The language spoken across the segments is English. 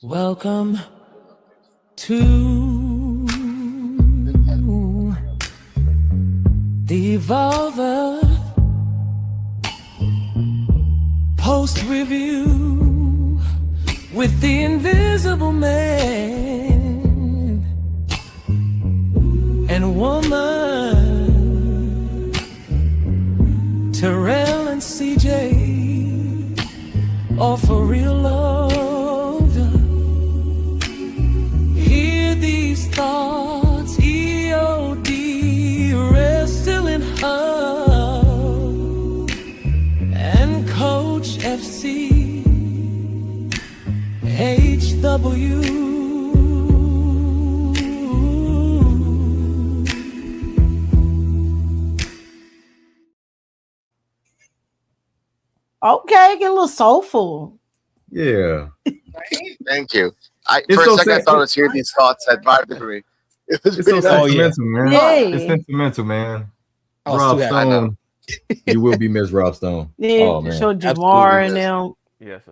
Welcome to the Evolver Post Review with the Invisible Man and Woman, Terrell and CJ, all for real love. Hear these thoughts, EOD, rest still in hub, and Coach FC, HW. Okay, get a little soulful. Yeah. Thank you. It's For so a second, I sad. thought it was Hear These Thoughts that vibed for me. It was It's so really nice. sentimental, man. Yay. It's sentimental, man. I was Rob too happy. I know. Stone, you will be missed, Rob Stone. Yeah, Oh man, show Jamar and them. Yes.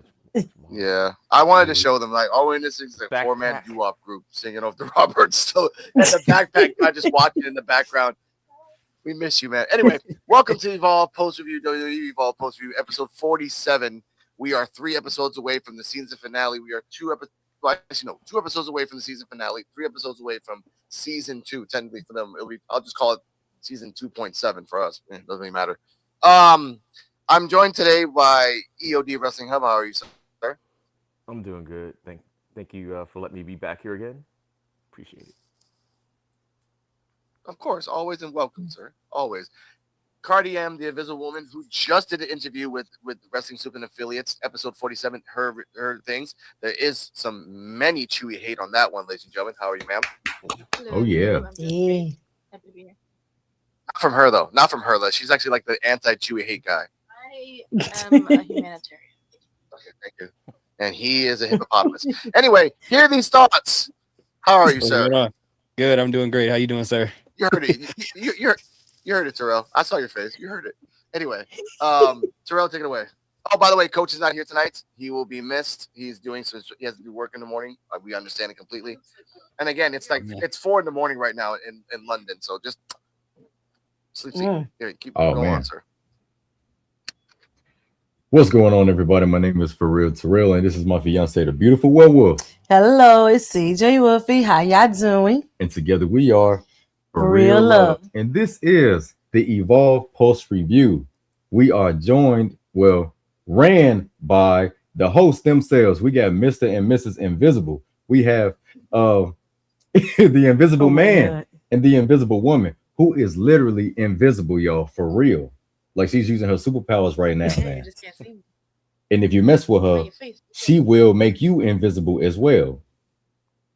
Yeah, I wanted to show them like, oh, and this is the Backpack. 4-man PUWF group singing off the Roberts. So and the backpack guy just watching in the background. We miss you, man. Anyway, welcome to Evolve Post Review, WWE Evolve Post Review, episode 47. We are 3 episodes away from the season finale. We are 2 episodes away from the season finale. 3 episodes away from season 2. Technically for them, I'll just call it season 2.7 for us. It doesn't really matter. I'm joined today by EOD Wrestling Hub. How are you, sir? I'm doing good. Thank you for letting me be back here again. Appreciate it. Of course, always and welcome, sir. Always. Cardi M, the Invisible Woman, who just did an interview with Wrestling Soup and Affiliates, episode 47, her things. There is many Chewy hate on that one, ladies and gentlemen. How are you, ma'am? Oh, yeah. Yeah. Happy to be here. Not from her, though. Not from her, though. She's actually like the anti-Chewy hate guy. I am a humanitarian. Okay, thank you. And he is a hippopotamus. Anyway, hear these thoughts. How are you, What's sir? going on? Good. I'm doing great. How you doing, sir? You heard it. You heard it, Terrell. I saw your face. You heard it. Anyway, Terrell, take it away. Oh, by the way, Coach is not here tonight. He will be missed. He's doing so. He has to do work in the morning. We understand it completely. And again, it's like it's 4 in the morning right now in London. So just sleep. Here, keep going man. on, sir. What's going on, everybody? My name is For Real Terrell, and this is my fiance, the beautiful werewolf. Hello, it's CJ Wolfie. How y'all doing? And together we are For Real Love. And this is the Evolve Post Review. We are joined, ran by the hosts themselves. We got Mr. and Mrs. Invisible. We have the Invisible Man God. and the Invisible Woman, who is literally invisible, y'all, for real. Like she's using her superpowers right now, You man. just can't see me. And if you mess with On her, your face. she will make you invisible as well,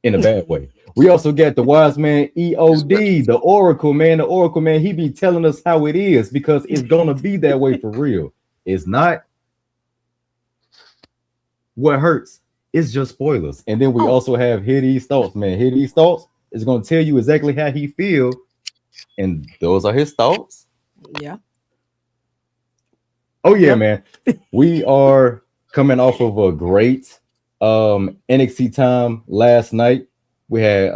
in a bad way. We also got the wise man EOD, the Oracle man. The Oracle man, he be telling us how it is because it's gonna be that way for real. It's not what hurts, it's just spoilers. And then we also have Hear These Thoughts, man. Hear These Thoughts is gonna tell you exactly how he feel, and those are his thoughts. Yeah. Oh yeah, Yep. man. We are coming off of a great NXT time last night. We had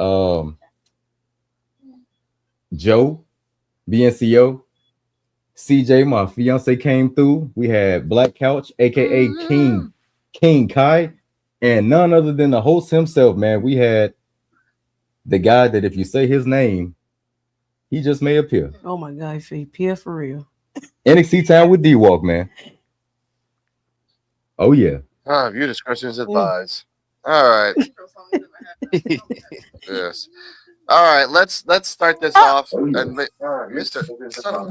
Joe, BNCO, CJ, my fiance, came through. We had Black Couch, aka King Kai, and none other than the host himself, man. We had the guy that if you say his name, he just may appear. Oh my God, he appear for real. NXT time with D-Walk, man. Oh yeah. View discretion is advised. All right. Yes. All right. Let's start this off. And Mr.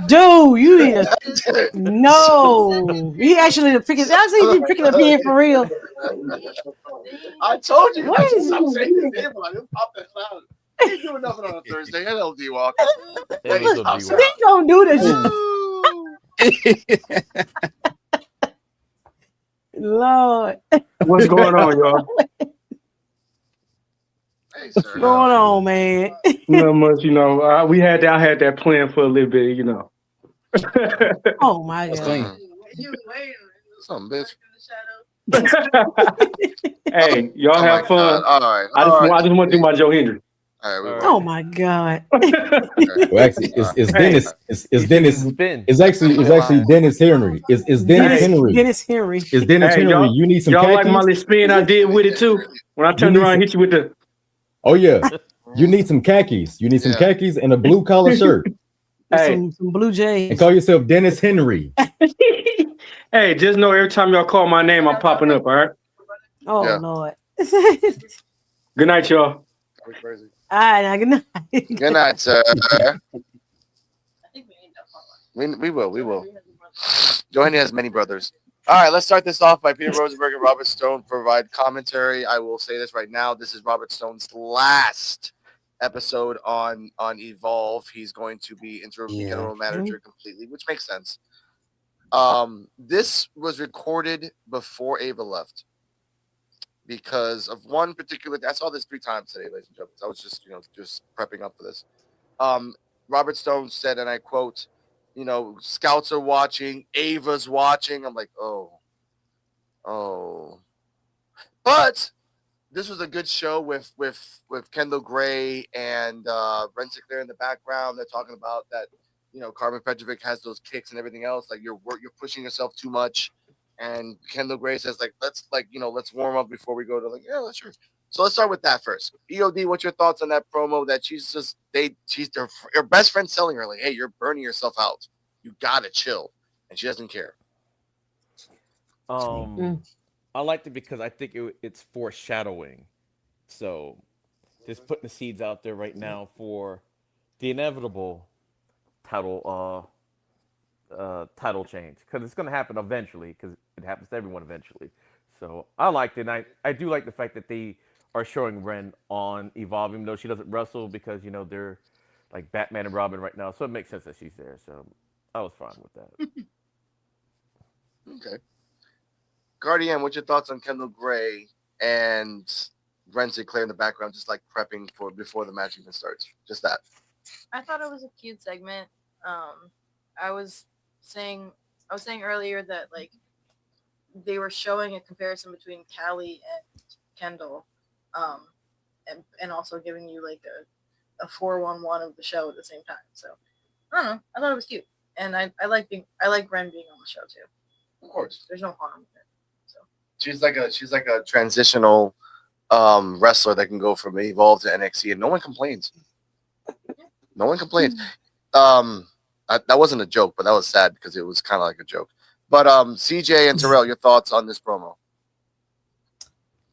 Dude, you need to no. He actually picking. That's he be picking up here for real. I told you. What is I'm he saying his name. Like, pop that cloud. He ain't doing nothing on a Thursday. Hello, D-Walk. Hey, what's up, He D-Walk? gonna do this. Lord, What's going on, y'all? Hey, sir. what's going on, man? Not much, I had that plan for a little bit, Oh my That's God. clean. Some bitch. Hey, y'all Oh my have fun. God. All right. I just want to do my Joe Hendry. All right. We All will. right. Oh my God. Well, actually, it's Dennis. It's He's Dennis. thinking spin. It's actually Dennis Henry. It's Dennis Henry. Dennis Henry. It's Dennis Hey, Henry. You need some y'all like khakis. my little spin I did with it too. When I turned need around some- and hit you with the. Oh yeah, you need some khakis. You need some Yeah. khakis and a blue collar shirt. With Hey. some blue jays. And call yourself Dennis Henry. Hey, just know every time y'all call my name, I'm popping up. All right. Oh Yeah. Lord. Good night, y'all. We're crazy. All right, now, good night. Good night, sir. I think we need that. We will. Johanny has many brothers. All right, let's start this off by Peter Rosenberg and Robert Stone provide commentary. I will say this right now. This is Robert Stone's last episode on Evolve. He's going to be interim general manager completely, which makes sense. This was recorded before Ava left because of one particular. I saw this 3 times today, ladies and gentlemen. I was just prepping up for this. Robert Stone said, and I quote, scouts are watching, Ava's watching. I'm like, oh. But this was a good show with Kendall Gray and Ren Sinclair in the background. They're talking about that, Carmen Petrovic has those kicks and everything else. Like you're pushing yourself too much. And Kendall Gray says let's warm up before we go to let's sure. So let's start with that first. EOD, what's your thoughts on that promo that she's her best friend telling her hey, you're burning yourself out. You gotta chill. And she doesn't care. I liked it because I think it's foreshadowing. So just putting the seeds out there right now for the inevitable title change because it's going to happen eventually because it happens to everyone eventually. So I liked it. And I do like the fact that they are showing Ren on Evolve, even though she doesn't wrestle because they're like Batman and Robin right now. So it makes sense that she's there. So I was fine with that. Okay. Guardian, what's your thoughts on Kendall Gray and Ren Sinclair in the background, just like prepping for before the match even starts? Just that. I thought it was a cute segment. I was saying earlier that they were showing a comparison between Callie and Kendall, and also giving you a 4-1-1 of the show at the same time. So I don't know. I thought it was cute, and I like Ren being on the show too. Of course, there's no harm with it. So she's like a transitional wrestler that can go from Evolve to NXT, and no one complains. No one complains. That wasn't a joke, but that was sad because it was kind of like a joke. But CJ and Terrell, your thoughts on this promo?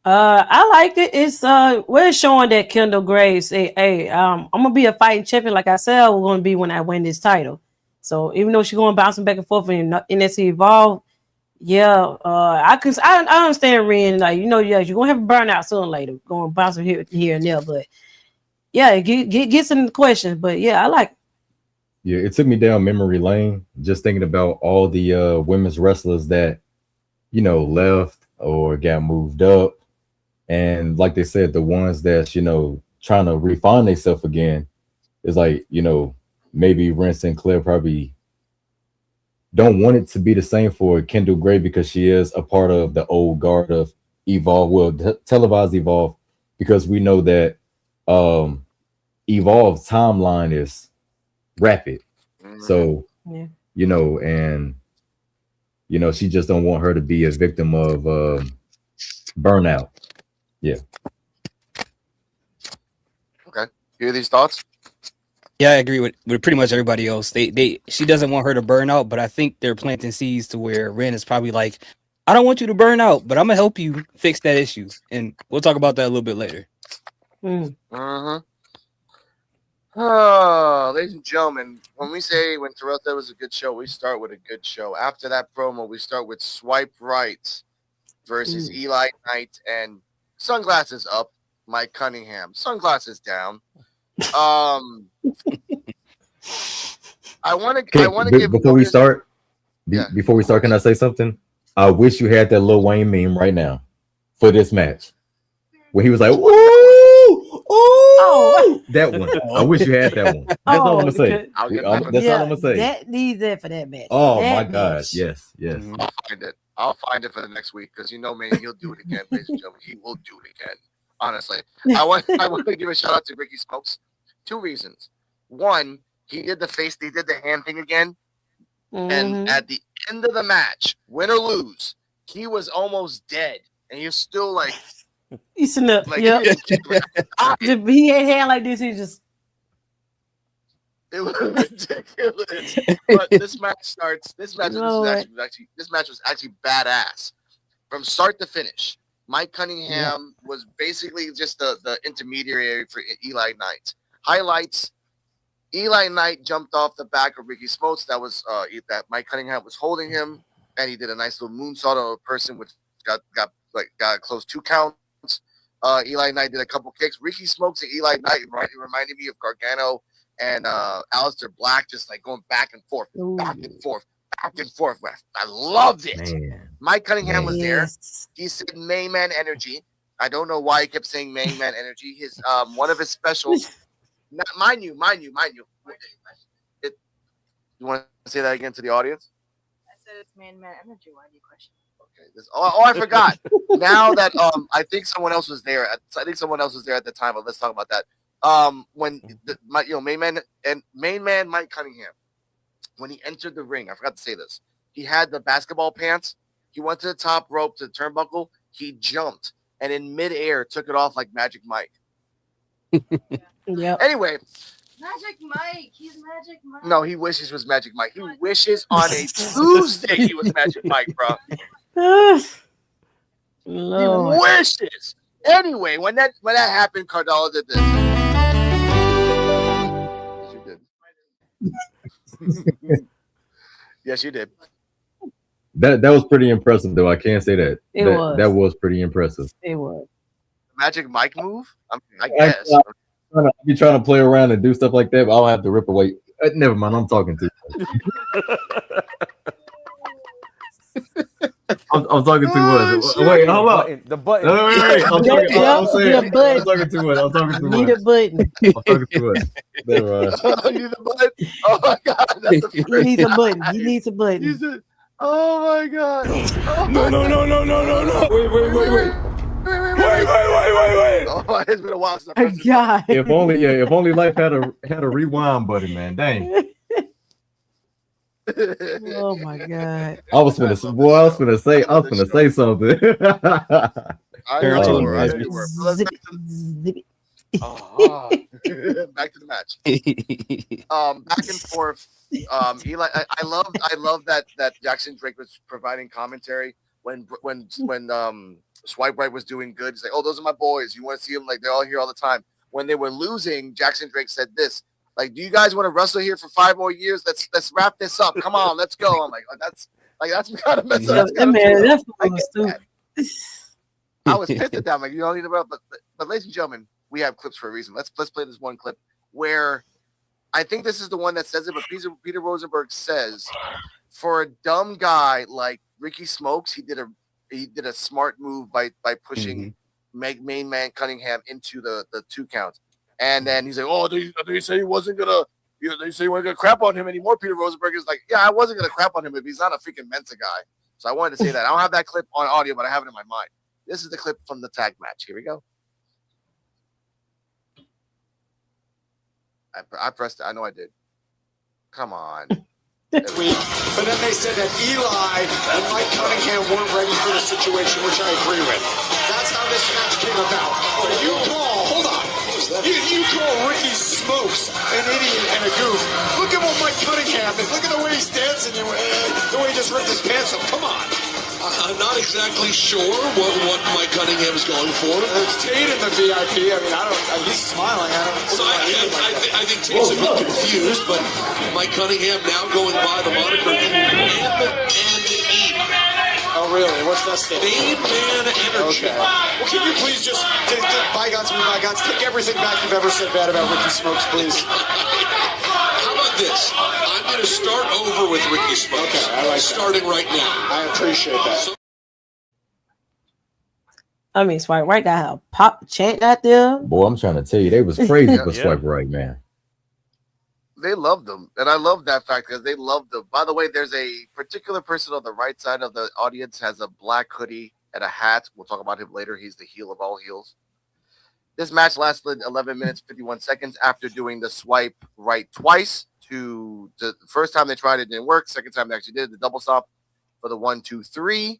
I liked it. It's we're showing that Kendall Gray say, "Hey, I'm gonna be a fighting champion like I said I was gonna be when I win this title." So even though she's going bouncing back and forth in NXT Evolve, I understand Ren. You're gonna have a burnout sooner or later, going bouncing here and there. But get some questions. But I like it. Yeah, it took me down memory lane just thinking about all the women's wrestlers that left or got moved up, and like they said, the ones that trying to refine themselves again is maybe Ren Sinclair probably don't want it to be the same for Kendall Gray because she is a part of the old guard of Evolve, televised Evolve, because we know that Evolve's timeline is rapid. So and she just don't want her to be a victim of burnout. Okay, hear these thoughts? Yeah, I agree with pretty much everybody else. She doesn't want her to burn out, but I think they're planting seeds to where Ren is probably like, I don't want you to burn out, but I'm gonna help you fix that issue, and we'll talk about that a little bit later. Ladies and gentlemen, when Terrell said it was a good show, we start with a good show. After that promo, we start with Swipe Right versus Eli Knight and sunglasses up, Mike Cunningham. Sunglasses down. I want to give before we start. Before we start, can I say something? I wish you had that Lil Wayne meme right now for this match, where he was like, "Ooh, that one." I wish you had that one. That's all I'm gonna say. That's all I'm gonna say. That needs that for that match. Oh my God! Yes. I'll I'll find it for the next week because man, he'll do it again, ladies and gentlemen. He will do it again. Honestly, I want to give a shout out to Ricky Smokes. 2 reasons. One, he did the hand thing again, and at the end of the match, win or lose, he was almost dead, and you're still like, he's in the he had hair like this. He just. It was ridiculous. But this match starts. This match was actually badass from start to finish. Mike Cunningham was basically just the intermediary for Eli Knight. Highlights: Eli Knight jumped off the back of Ricky Smokes. That was that Mike Cunningham was holding him, and he did a nice little moonsault on a person, which got close 2 counts. Eli Knight did a couple kicks. Ricky Smokes and Eli Knight reminded me of Gargano and Aleister Black, just like going back and forth, back and forth. I loved it. Man. Mike Cunningham was there. He said main man energy. I don't know why he kept saying main man energy. His one of his specials. Mind you. You want to say that again to the audience? I said it's main man energy. Why do you question? Okay. I forgot. Now that I think someone else was there. At the time. But let's talk about that. When main man Mike Cunningham, when he entered the ring, I forgot to say this. He had the basketball pants. He went to the top rope to the turnbuckle. He jumped and in midair took it off like Magic Mike. Yeah. Anyway, Magic Mike. He's Magic Mike. No, he wishes was Magic Mike. He wishes on a Tuesday he was Magic Mike, bro. He wishes. Anyway, when that happened, Cardella did this. Yes, you did. That was pretty impressive, though. I can't say that. That was pretty impressive. It was. Magic Mike move? I guess. I'll be trying to play around and do stuff like that, but I'll have to rip away. Never mind. I'm talking to you. I'm talking too much. Wait, hold on. The button. Wait. I'm talking too much. I'm talking too much. Need a button. I'm talking too much. Never mind. Oh, you need a button? Oh my god. He needs a button. He needs a button. He said, oh my god. Oh, No. Wait. Oh, it's been a while since Oh, God. If only life had a rewind button, man. Dang. Oh my god. I was gonna say something. I know. Back to the match. Back and forth. Eli, I love that Jackson Drake was providing commentary when Swipe Right was doing good. He's like, oh, those are my boys. You want to see them? Like, they're all here all the time. When they were losing, Jackson Drake said this. Like, do you guys want to wrestle here for 5 more years? Let's wrap this up. Come on, let's go. I'm like, that's kind of messed up. I was pissed at that. I'm like, you don't need to rub. But ladies and gentlemen, we have clips for a reason. Let's play this one clip where I think this is the one that says it, but Peter Rosenberg says, for a dumb guy like Ricky Smokes, he did a smart move by pushing main man Cunningham into the 2 count. And then he's like, oh, they say he wasn't gonna, they say we're gonna crap on him anymore. Peter Rosenberg is like, yeah, I wasn't gonna crap on him if he's not a freaking Mensa guy. So I wanted to say that. I don't have that clip on audio, but I have it in my mind. This is the clip from the tag match. Here we go. I pressed it. I know I did. Come on. But then they said that Eli and Mike Cunningham weren't ready for the situation, which I agree with. That's how this match came about. But hold on. You call Ricky Smokes an idiot and a goof. Look at what Mike Cunningham did. Look at the way he's dancing, the way he just ripped his pants up. Come on. I'm not exactly sure what Mike Cunningham is going for. It's Tate in the VIP. I mean, he's smiling. So I think Tate's a bit confused, but Mike Cunningham now going by the moniker M&E. Oh, really? What's that stand? Main Man Energy. Okay. Well, can you please just take bygones be bygones? Take everything back you've ever said bad about Ricky Smokes, please. How about this? I'm going to start over with Ricky Smokes. Okay, I like starting right now. I appreciate that. I mean, Swipe Right got a pop chant out there. Boy, I'm trying to tell you, they was crazy for Swipe Right, man. They loved them, and I love that fact because they loved them. By the way, there's a particular person on the right side of the audience has a black hoodie and a hat. We'll talk about him later. He's the heel of all heels. This match lasted 11 minutes 51 seconds after doing the swipe right twice. The first time they tried it didn't work. Second time they actually did the double stop for the 1, 2, 3.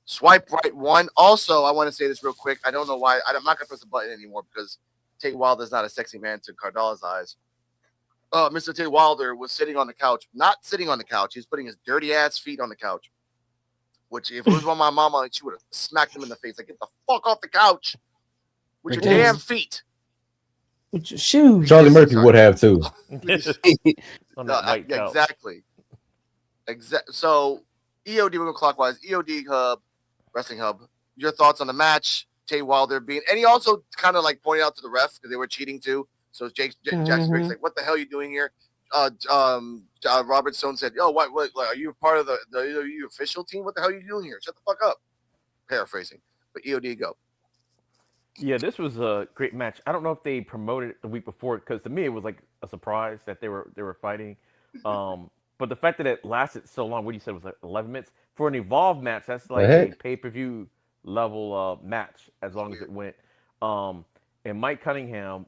Swipe right 1. Also, I want to say this real quick. I don't know why. I'm not gonna press the button anymore because Tay Wilder's not a sexy man to Cardalla's eyes. Mr. Tay Wilder was sitting on the couch, not sitting on the couch. He was putting his dirty ass feet on the couch. Which, if it was my mama, she would have smacked him in the face. Like, get the fuck off the couch with your damn feet. With your shoes. Charlie Murphy would have too. On that white couch. Exactly. So, EOD, we'll go clockwise. EOD Hub, Wrestling Hub. Your thoughts on the match? Tay Wilder being, and he also kind of like pointed out to the refs because they were cheating too. So Jackson Briggs like, "What the hell are you doing here?" Robert Stone said, "Yo, what? Are you part of the WWE official team? What the hell are you doing here? Shut the fuck up." Paraphrasing, but EOD go. Yeah, this was a great match. I don't know if they promoted it the week before because to me it was like a surprise that they were fighting. But the fact that it lasted so long, what you said was like 11 minutes for an Evolve match. That's like a pay-per-view level match as long as it went. And Mike Cunningham.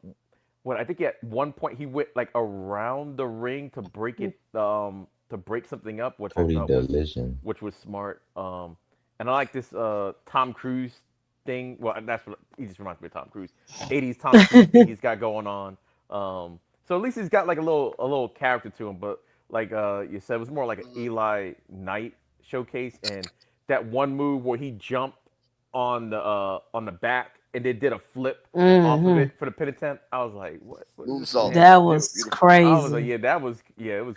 Well, I think at one point he went like around the ring to break it, to break something up, which I thought which was smart. And I like this Tom Cruise thing. Well, that's what he just reminds me of Tom Cruise. 80s Tom Cruise thing he's got going on. So at least he's got like a little character to him. But like you said, it was more like an Eli Knight showcase. And that one move where he jumped on the back. And they did a flip off of it for the pin attempt. I was like, "What that was crazy." I was like, it was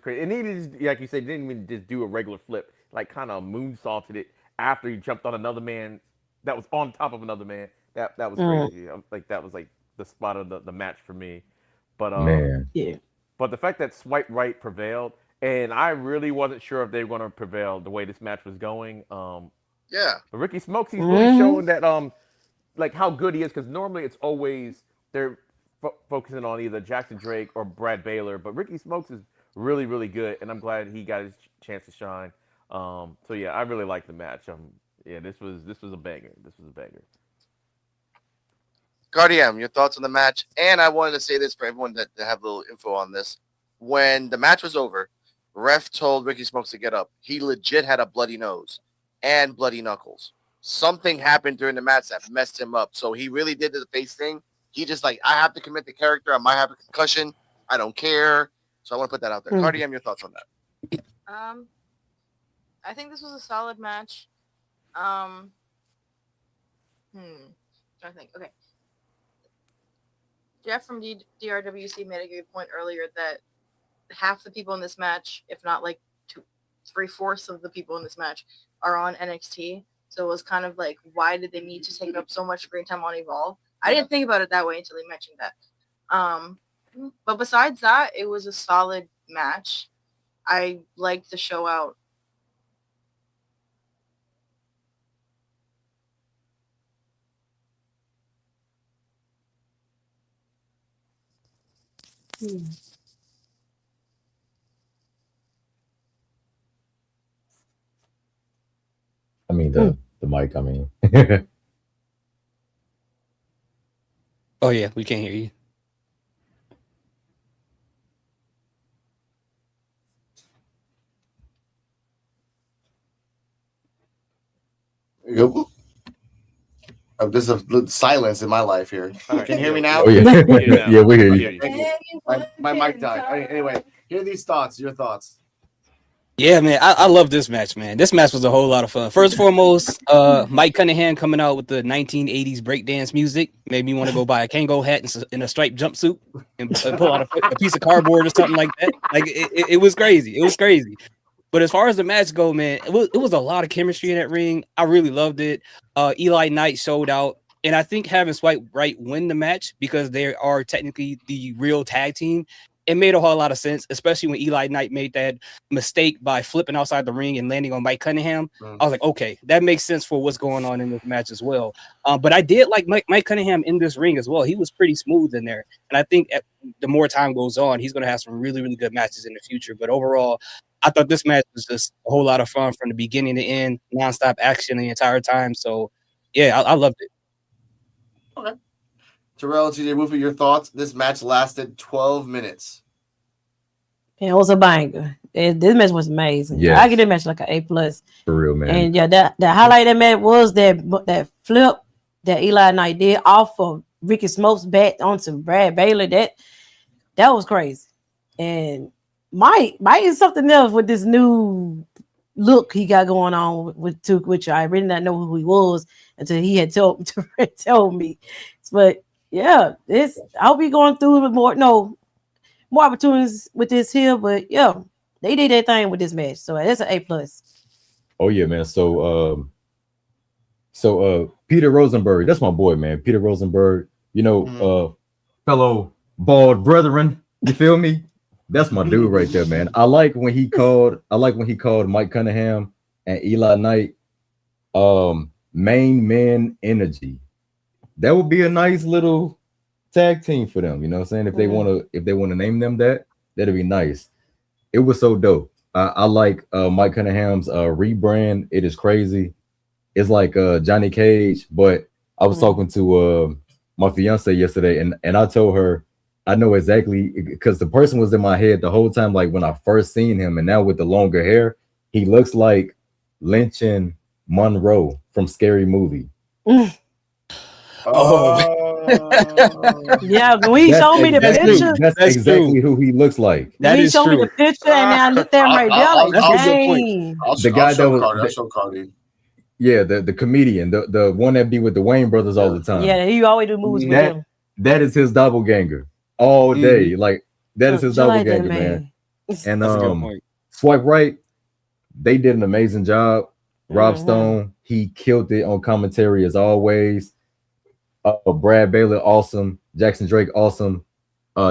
crazy." And he just, like you said, didn't even just do a regular flip, like kind of moonsaulted it after he jumped on another man that was on top of another man. That was crazy. Like that was like the spot of the match for me. But but the fact that swipe right prevailed, and I really wasn't sure if they were going to prevail the way this match was going. But Ricky Smokes, he's really showing that like how good he is, because normally it's always they're focusing on either Jackson Drake or Brad Baylor, but Ricky Smokes is really, really good, and I'm glad he got his chance to shine. So yeah, I really like the match. This was a banger. This was a banger. Guardian, your thoughts on the match? And I wanted to say this for everyone that have a little info on this. When the match was over, ref told Ricky Smokes to get up. He legit had a bloody nose and bloody knuckles. Something happened during the match that messed him up. So he really did the face thing. He just like, I have to commit the character. I might have a concussion. I don't care. So I want to put that out there. Cardi, your thoughts on that? I think this was a solid match. I think. Okay. Jeff from DRWC made a good point earlier that half the people in this match, if not like 3/4 of the people in this match, are on NXT. So it was kind of like, why did they need to take up so much screen time on Evolve? I didn't think about it that way until they mentioned that. But besides that, it was a solid match. I liked the show out. I mean the mic. I mean. Oh yeah, we can't hear you. Yep. There's a silence in my life here. Can you hear me now? Oh yeah, yeah, we hear you. My mic died. Anyway, hear these thoughts. Your thoughts. Yeah, man, I love this match, man. This match was a whole lot of fun. First and foremost, Mike Cunningham coming out with the 1980s breakdance music made me want to go buy a Kango hat and a striped jumpsuit and pull out a piece of cardboard or something like that. Like it was crazy. It was crazy. But as far as the match go, man, it was a lot of chemistry in that ring. I really loved it. Eli Knight showed out, and I think having Swipe Right win the match because they are technically the real tag team it made a whole lot of sense, especially when Eli Knight made that mistake by flipping outside the ring and landing on Mike Cunningham. I was like, okay, that makes sense for what's going on in this match as well. But I did like Mike Cunningham in this ring as well. He was pretty smooth in there. And I think the more time goes on, he's going to have some really, really good matches in the future. But overall, I thought this match was just a whole lot of fun from the beginning to end, nonstop action the entire time. So, yeah, I loved it. Okay. Terrell, TJ Wolfie, your thoughts? This match lasted 12 minutes. It was a banger. This match was amazing. Yes. I give this match like an A+. For real, man. And yeah, the highlight of that match was that flip that Eli Knight did off of Ricky Smoke's back onto Brad Baylor. That was crazy. And Mike is something else with this new look he got going on with which I really didn't know who he was until he had told me. But yeah, I'll be going through more opportunities with this here, but yeah, they did their thing with this match. So that's an A+. Oh yeah, man. So Peter Rosenberg, that's my boy, man. Peter Rosenberg, fellow bald brethren. You feel me? That's my dude right there, man. I like when he called Mike Cunningham and Eli Knight main man energy. That would be a nice little tag team for them, you know what I'm saying? If they want to name them that'd be nice. It was so dope. I like Mike Cunningham's rebrand. It is crazy. It's like Johnny Cage, but I was talking to my fiance yesterday, and I told her I know exactly, because the person was in my head the whole time, like when I first seen him, and now with the longer hair, he looks like Lynch and Monroe from Scary Movie. Yeah, when he showed me the picture, that's exactly who he looks like. When he showed me the picture, and then I looked at him right there, like, dang. The guy that was Cardi. Yeah, the comedian, the one that be with the Wayne brothers all the time. Yeah, he always do movies with him. That is his doppelganger all day. Like that is his doppelganger, man. And Swipe Right, they did an amazing job. Rob Stone, he killed it on commentary as always. Brad Baylor, awesome. Jackson Drake, awesome.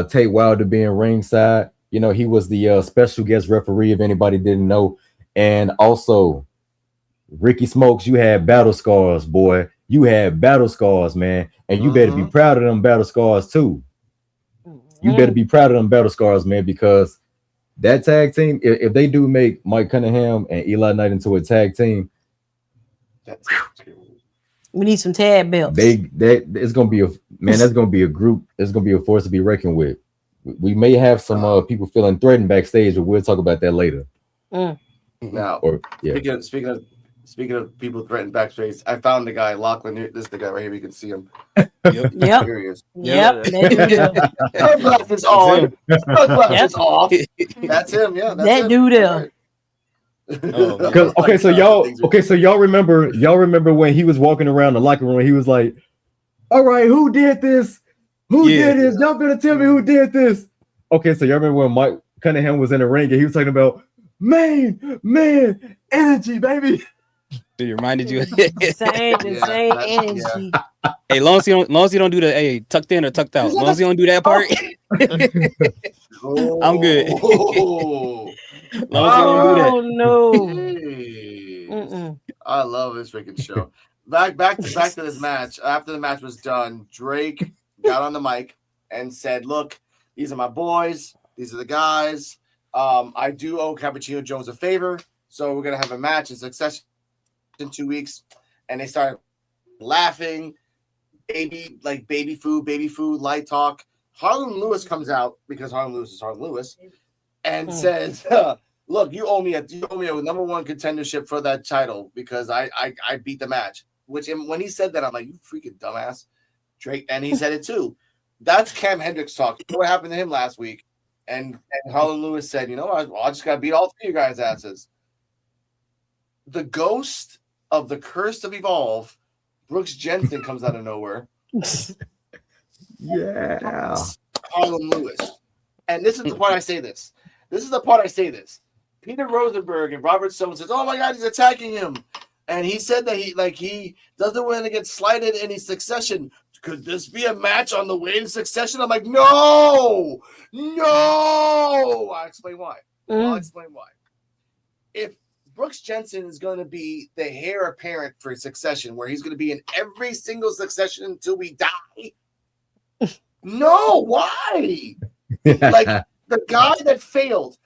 Tate Wilder being ringside. You know, he was the special guest referee, if anybody didn't know. And also, Ricky Smokes, you had battle scars, boy. You had battle scars, man. And you better be proud of them battle scars, too. You better be proud of them battle scars, man, because that tag team, if they do make Mike Cunningham and Eli Knight into a tag team, we need some tag belts. It's gonna be that's gonna be a group. It's gonna be a force to be reckoned with. We may have some people feeling threatened backstage, but we'll talk about that later. Now, speaking of people threatened backstage, I found the guy Lachlan here. This is the guy right here. You can see him. Yep. Here he is. Yep. Sunglasses on. Sunglasses off. That's him. Yeah. That's that dude there. Okay, so y'all remember when he was walking around the locker room, he was like, all right, who did this? Who did this? Y'all better tell me who did this. Okay, so y'all remember when Mike Cunningham was in the ring and he was talking about man energy, baby. It reminded you. Same energy. Hey, long as you don't do the tucked in or tucked out. Long as you don't do that part, I'm good. Oh no! I love this freaking show. Back to this match. After the match was done, Drake got on the mic and said, "Look, these are my boys. These are the guys. I do owe Cappuccino Jones a favor, so we're gonna have a match in succession in 2 weeks." And they started laughing, baby food, light talk. Harlan Lewis comes out because Harlan Lewis is Harlan Lewis, and says, "Look, you owe me a number one contendership for that title because I beat the match." Which, when he said that, I'm like, "You freaking dumbass, Drake!" And he said it too. That's Cam Hendricks talk. You know what happened to him last week? And Harlan Lewis said, "You know what? I just got to beat all three of you guys' asses." The ghost of the Curse of Evolve, Brooks Jensen, comes out of nowhere. Yeah, Harlan Lewis. And this is the part I say this. Peter Rosenberg and Robert Stone says, "Oh my God, he's attacking him," and he said that he doesn't want to get slighted in his succession. could this be a match on the way to Succession? I'm like, no. I'll explain why. If Brooks Jensen is going to be the heir apparent for Succession, where he's going to be in every single Succession until we die, no, why? Like the guy that failed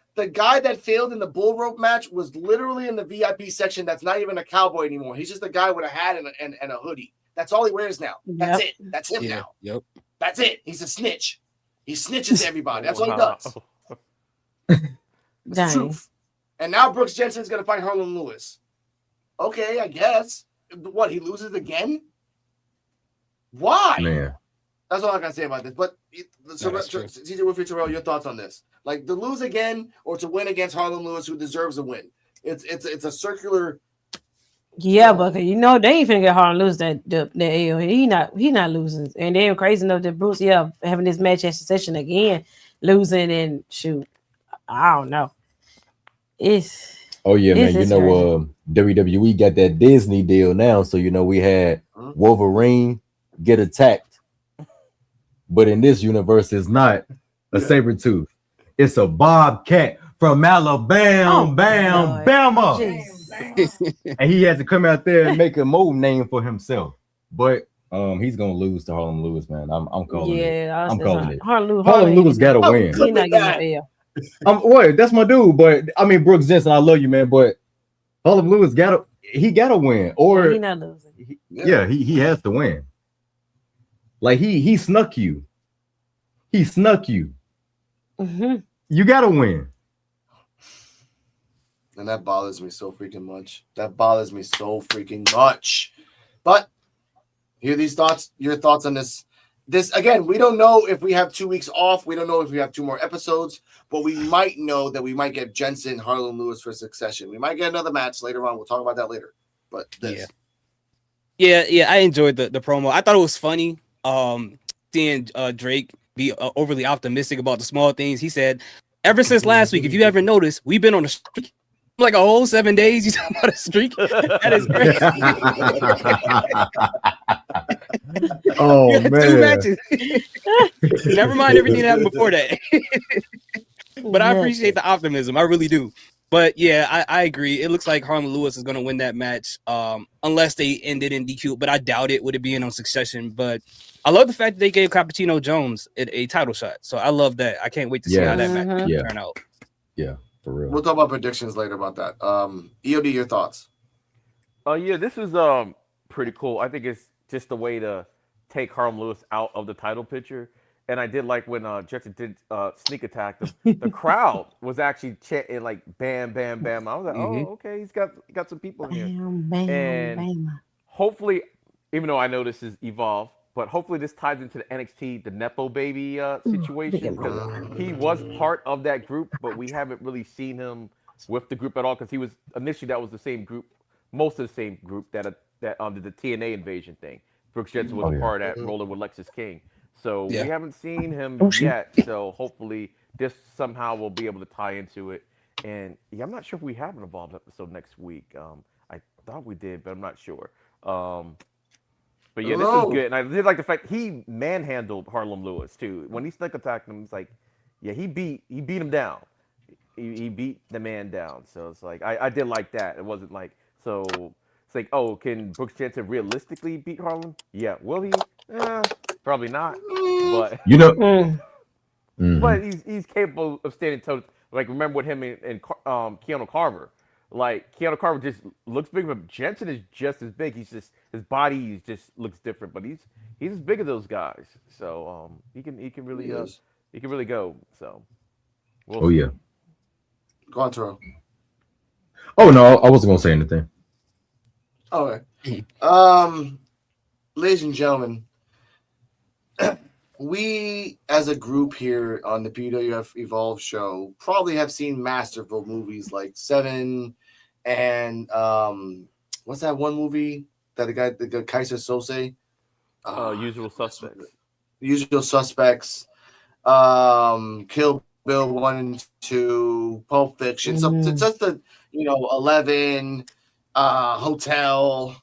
in the bull rope match was literally in the VIP section. That's not even a cowboy anymore. He's just a guy with a hat and a hoodie. That's all he wears now. That's it. That's him now. Yep. That's it. He's a snitch. He snitches to everybody. That's all he does. It's the truth. And now Brooks Jensen's going to fight Harlan Lewis. Okay, I guess. What, he loses again? Why? Man. That's all I got to say about this. But CJ Wolfie Terrell, your thoughts on this? Like to lose again or to win against Harlan Lewis, who deserves a win? It's a circular. Yeah, but they ain't finna get Harlan Lewis that L. He not losing. And they're crazy enough that Bruce, having this match at Succession again, losing and shoot. I don't know. Man. WWE got that Disney deal now, so we had Wolverine get attacked, but in this universe, it's not a saber tooth; it's a bobcat from Alabama, Bama, and he has to come out there and make a move name for himself. But he's gonna lose to Harlan Lewis, man. I'm calling it. I'm calling it. Harlan Lewis got to win. He not getting no L. That's my dude, but I mean Brooks Jensen, I love you, man, but Harlan Lewis gotta win, or he not losing. He has to win. Like he snuck you. He snuck you. Mm-hmm. You gotta win. And that bothers me so freaking much. But hear these thoughts, your thoughts on this. This again, we don't know if we have 2 weeks off. We don't know if we have 2 more episodes, but we might know that we might get Jensen, Harlan Lewis for Succession. We might get another match later on. We'll talk about that later. But this. Yeah, I enjoyed the promo. I thought it was funny seeing Drake be overly optimistic about the small things. He said, ever since last week, if you ever noticed, we've been on a streak. Like a whole 7 days. You talking about a streak? That is great. Oh man! 2 matches. Never mind everything that happened before that. But I appreciate the optimism. I really do. But yeah, I agree. It looks like Harlan Lewis is going to win that match, unless they end it in DQ. But I doubt it with it being on Succession. But I love the fact that they gave Cappuccino Jones a title shot. So I love that. I can't wait to see how that match turn out. Yeah. For real. We'll talk about predictions later about that. EOD, your thoughts? This is pretty cool. I think it's just a way to take Harlan Lewis out of the title picture. And I did like when Jetson did sneak attack. The crowd was actually chanting like "Bam, Bam, Bam." I was like, "Oh, okay, he's got some people here." And hopefully, even though I know this is Evolve, but hopefully this ties into the NXT, the Nepo Baby situation, because he was part of that group, but we haven't really seen him with the group at all, because he was initially, that was the same group, most of the same group that did the TNA invasion thing. Brooks Jensen was a part of that, rolling with Lexis King. So we haven't seen him yet, so hopefully this somehow will be able to tie into it. And I'm not sure if we have an Evolved episode next week. I thought we did, but I'm not sure. But yeah, this is good, and I did like the fact he manhandled Harlan Lewis too. When he sneak attacked him, it's like, yeah, he beat him down. He beat the man down. So it's like I did like that. It wasn't like so. It's like, oh, can Brooks Jensen realistically beat Harlan? Yeah, will he? Probably not. But but he's capable of standing toe. Like remember with him and Keanu Carver. Like Keanu Carver just looks big, but Jensen is just as big. He's just his body just looks different, but he's as big as those guys. So he can really go. So yeah. Go on, Terrell. Oh no, I wasn't gonna say anything. Okay. Ladies and gentlemen, we as a group here on the PUWF Evolve show probably have seen masterful movies like Seven and what's that one movie that the guy Kaiser Sose? Usual Suspects. Usual Suspects. Kill Bill 1 and 2, Pulp Fiction. So it's just the 11, Hotel,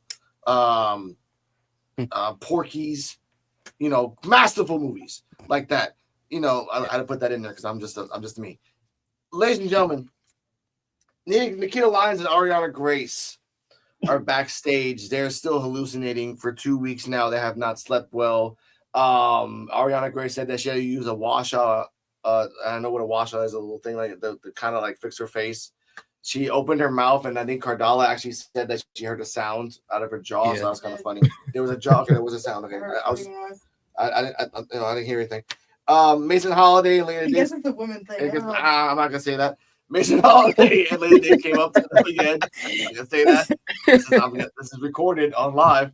Porky's. masterful movies like that. I had to put that in there because I'm just me. Ladies and gentlemen, Nikita Lyons and Ariana Grace are backstage. They're still hallucinating for 2 weeks now. They have not slept well. Ariana Grace said that she had to use a washout. I don't know what a washout is, a little thing like the kind of like fix her face. She opened her mouth, and I think Cardala actually said that she heard a sound out of her jaw. So that was kind of funny. There was a jaw. Okay, there was a sound. Okay, I didn't hear anything. Mason Holiday and Lena. I guess it's a woman thing. I'm not gonna say that. Mason Holiday and Lena Dave came up to them again. I'm not gonna say that. This is recorded on live.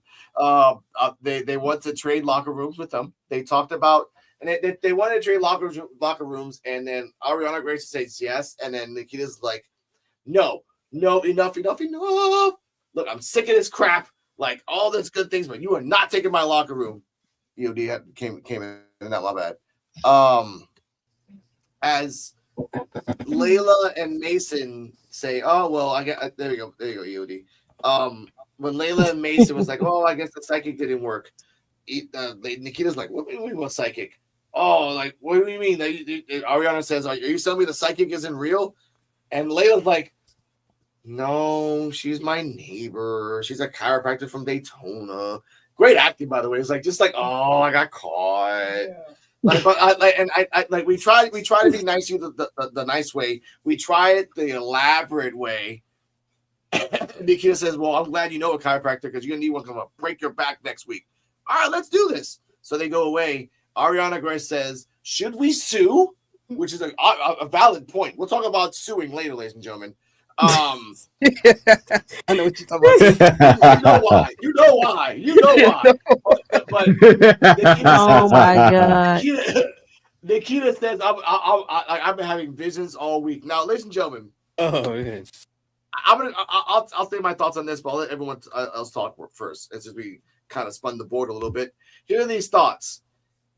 They want to trade locker rooms with them. They talked about. And they wanted to trade locker rooms, and then Ariana Grace says yes, and then Nikita's like, no, enough. Look, I'm sick of this crap, like all this good things, but you are not taking my locker room. EOD came in that, my bad. As Layla and Mason say, oh well, I get there you go, EOD. When Layla and Mason was like, oh, I guess the psychic didn't work. Nikita's like, what do you mean, what psychic? Oh, like, what do you mean? Ariana says, are you telling me the psychic isn't real? And Layla's like, no, she's my neighbor. She's a chiropractor from Daytona. Great acting, by the way. It's like, just like, oh, I got caught. Yeah. We try to be nice to you the nice way. We try it the elaborate way. Nikita says, well, I'm glad you know a chiropractor because you're going to need one coming up. Break your back next week. All right, let's do this. So they go away. Ariana Grace says, should we sue? Which is a valid point. We'll talk about suing later, ladies and gentlemen. I know what you're talking about. You know why. But oh my God. Nikita says, I've been having visions all week. Now, ladies and gentlemen. Oh, yes. I'll say my thoughts on this, but I'll let everyone else talk first. As we kind of spun the board a little bit. Here are these thoughts.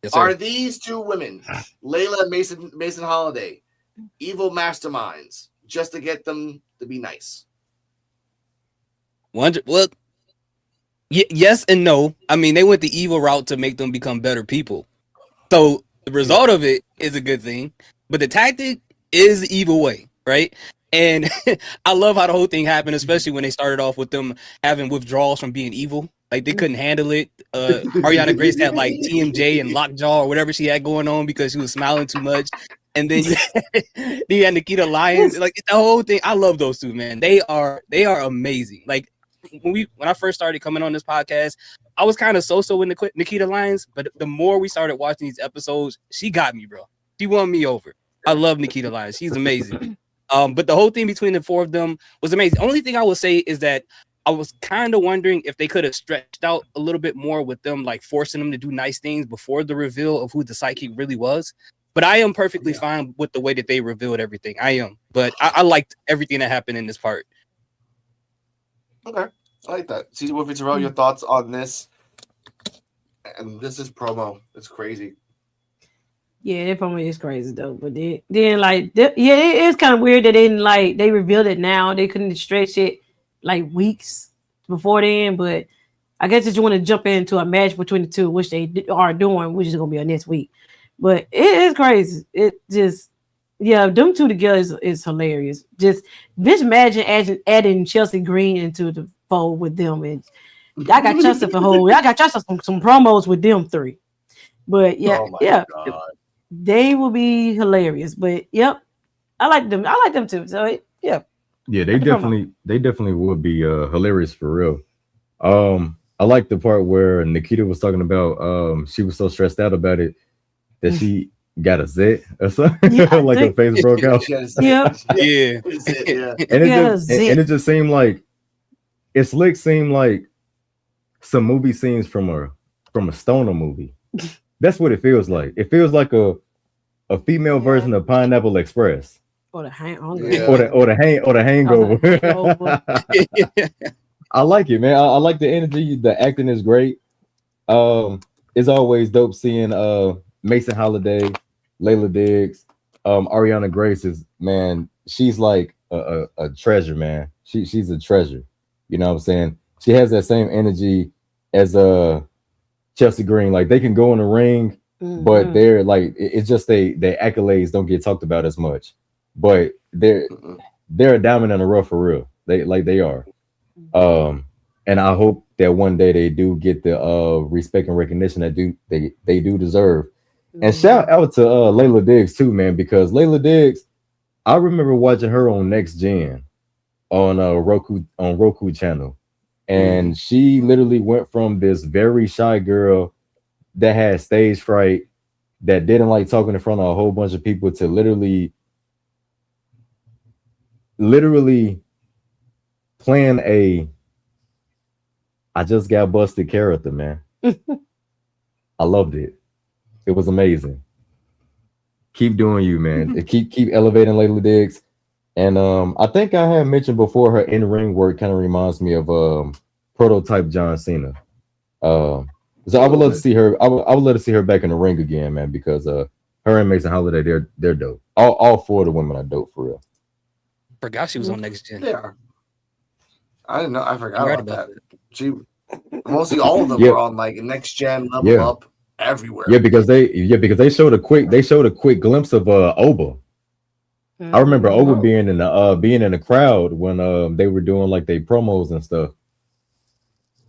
Yes, are these two women, Layla and Mason Holiday, evil masterminds just to get them to be nice? Well, yes and no. I mean, they went the evil route to make them become better people. So the result of it is a good thing, but the tactic is the evil way, right? And I love how the whole thing happened, especially when they started off with them having withdrawals from being evil. Like they couldn't handle it. Ariana Grace had like TMJ and lockjaw or whatever she had going on because she was smiling too much. And then you had Nikita Lyons. Like the whole thing. I love those two, man. They are amazing. Like when I first started coming on this podcast, I was kind of so-so with Nikita Lyons, but the more we started watching these episodes, she got me, bro. She won me over. I love Nikita Lyons. She's amazing. But the whole thing between the four of them was amazing. The only thing I will say is that I was kind of wondering if they could have stretched out a little bit more with them, like forcing them to do nice things before the reveal of who the psychic really was. But I am perfectly fine with the way that they revealed everything. I am. But I liked everything that happened in this part. Okay. I like that. See, Wolfie Terrell, your thoughts on this? And this is promo. It's crazy. Yeah, that promo is crazy though. But then like, it's kind of weird that they revealed it now. They couldn't stretch it like weeks before then. But I guess if you want to jump into a match between the two, which they are doing, which is gonna be next week. But it is crazy. It just, them two together is hilarious. Just imagine adding Chelsea Green into the fold with them, and I got Chelsea some promos with them three. But God. They will be hilarious. But I like them. I like them too. So yeah, they definitely would be hilarious for real. I like the part where Nikita was talking about she was so stressed out about it that she got a zit or something. Like her face broke out. Yeah. And it just seemed like seemed like some movie scenes from a stoner movie. That's what it feels like. It feels like a female version of Pineapple Express. Or the hangover. I like it, man. I like the energy. The acting is great. It's always dope seeing Mason Holiday, Layla Diggs, Ariana Grace is, man, she's like a treasure, man. She's a treasure. You know what I'm saying? She has that same energy as Chelsea Green. Like they can go in the ring, but they're like it's just their accolades don't get talked about as much. But they're a diamond in the rough for real. They are. And I hope that one day they do get the respect and recognition that they do deserve. And shout out to Layla Diggs too, man, because Layla Diggs, I remember watching her on Next Gen on Roku channel. And she literally went from this very shy girl that had stage fright, that didn't like talking in front of a whole bunch of people, to literally playing a I just got busted character, man. I loved it. It was amazing. Keep doing you, man. Keep elevating Layla Diggs. And I think I had mentioned before, her in-ring work kind of reminds me of prototype John Cena. So I would love to see her. I would love to see her back in the ring again, man, because her and Mason Holiday, they're dope. All four of the women are dope for real. Forgot she was on Next Gen. They are. I didn't know. I forgot You're right about that. She mostly all of them were on like Next Gen, Level Up, everywhere. Yeah, because they showed a quick glimpse of Oba. I remember Oba being in the crowd when they were doing like their promos and stuff.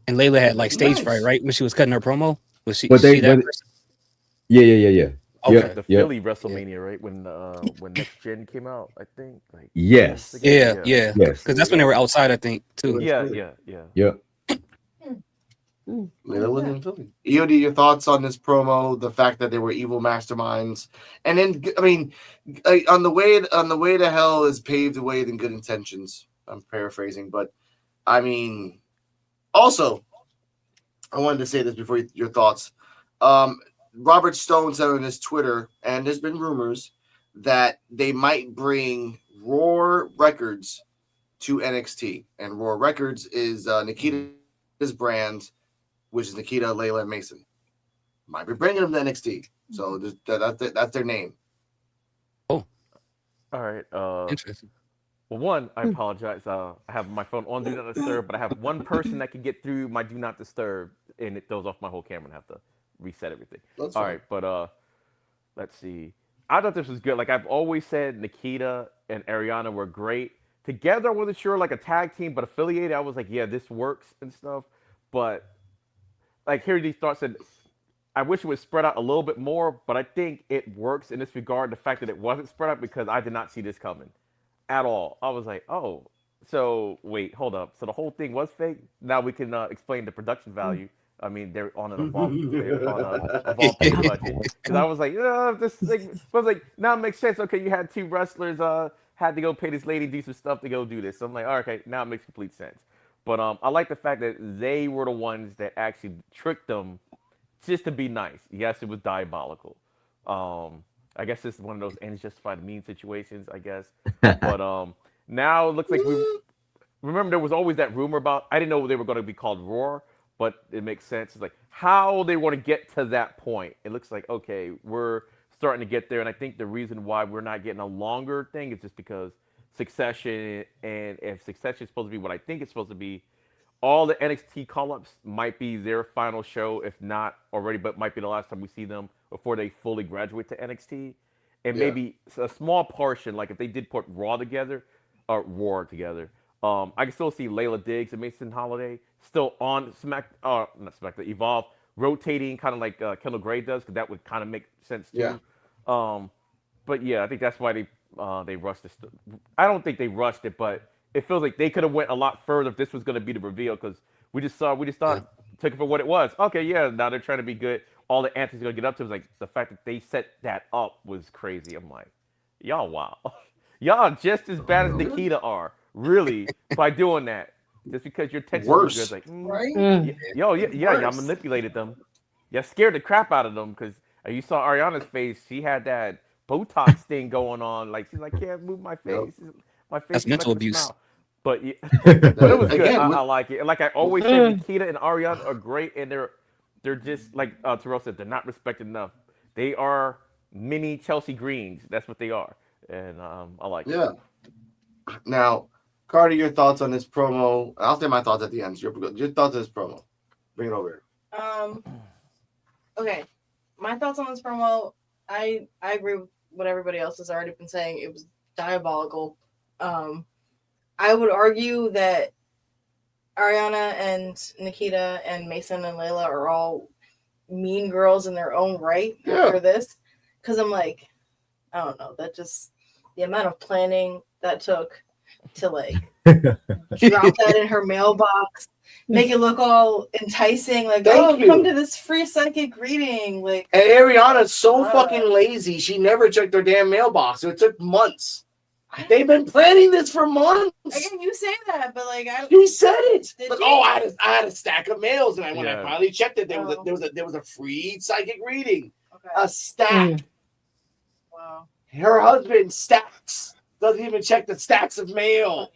And Layla had like stage fright, right? When she was cutting her promo? Was she, But she that person? Yeah. Okay. The Philly WrestleMania, right? When Next Gen came out, I think. Like, yes. Yeah. Because that's when they were outside, I think, too. Yeah. Yep. Layla was in Philly. EOD, your thoughts on this promo? The fact that they were evil masterminds, and then I mean, on the way to hell is paved the way than good intentions. I'm paraphrasing, but I mean, also, I wanted to say this before your thoughts. Robert Stone said on his Twitter, and there's been rumors that they might bring Roar Records to NXT, and Roar Records is Nikita's brand, which is Nikita, Layla, and Mason. Might be bringing them to NXT. So that's their name. Oh. All right. Interesting. Well, one, I apologize. I have my phone on Do Not Disturb, but I have one person that can get through my Do Not Disturb, and it throws off my whole camera and I have to reset everything. That's all fine. right, but let's see. I thought this was good. Like I've always said, Nikita and Ariana were great. Together, I wasn't sure, like a tag team, but affiliated, I was like, yeah, this works and stuff. But like here, these thoughts said, I wish it was spread out a little bit more, but I think it works in this regard. The fact that it wasn't spread out, because I did not see this coming at all. I was like, oh, so wait, hold up. So the whole thing was fake. Now we can explain the production value. I mean, they're on an evolved budget. Because I was like, this thing was like, now it makes sense. Okay, you had two wrestlers had to go pay this lady do some stuff to go do this. So I'm like, okay, now it makes complete sense. But I like the fact that they were the ones that actually tricked them just to be nice. Yes, it was diabolical. I guess it's one of those ends justify the mean situations, I guess. But now it looks like remember there was always that rumor about, I didn't know they were going to be called Roar, but it makes sense. It's like how they want to get to that point. It looks like, okay, we're starting to get there. And I think the reason why we're not getting a longer thing is just because Succession, and if Succession is supposed to be what I think it's supposed to be, all the NXT call-ups might be their final show, if not already, but might be the last time we see them before they fully graduate to NXT. And maybe a small portion, like if they did put Raw together, or Roar together, I can still see Layla Diggs and Mason Holiday still on Evolve, rotating kind of like Kendall Gray does, because that would kind of make sense too. Yeah. But yeah, I think that's why they rushed this. I don't think they rushed it, but it feels like they could have went a lot further if this was going to be the reveal, because we just thought took it for what it was. Okay, yeah, now they're trying to be good. All the antics going to get up to was like the fact that they set that up was crazy. I'm like, y'all, wow, y'all just as bad as Nikita are, really, by doing that. Just because your tension was good, like, right? Y'all manipulated them. Y'all scared the crap out of them, because you saw Ariana's face. She had that Botox thing going on. Like she's like, can't move my face. My face. That's mental abuse. Smile. But, yeah, but it was good. Again, I like it. And like I always said, Nikita and Ariana are great, and they're just like Terrell said, they're not respected enough. They are mini Chelsea Greens. That's what they are, and I like it. Yeah. Now, Carter, your thoughts on this promo? I'll say my thoughts at the end. Your thoughts on this promo. Bring it over. Okay, my thoughts on this promo. I agree with what everybody else has already been saying. It was diabolical. I would argue that Ariana and Nikita and Mason and Layla are all mean girls in their own right after this. Because I'm like, I don't know. That just the amount of planning that took to like drop that in her mailbox, make it look all enticing, like, Thank you. come to this free psychic reading. Like, And Ariana's so fucking lazy. She never checked her damn mailbox. So it took months. They've been planning this for months. Again, you say that, but like, He said it. Did Like, she? I had a stack of mails, and when I Yeah. finally checked it, there was a free psychic reading. A stack. Wow. Her husband stacks. Doesn't even check the stacks of mail.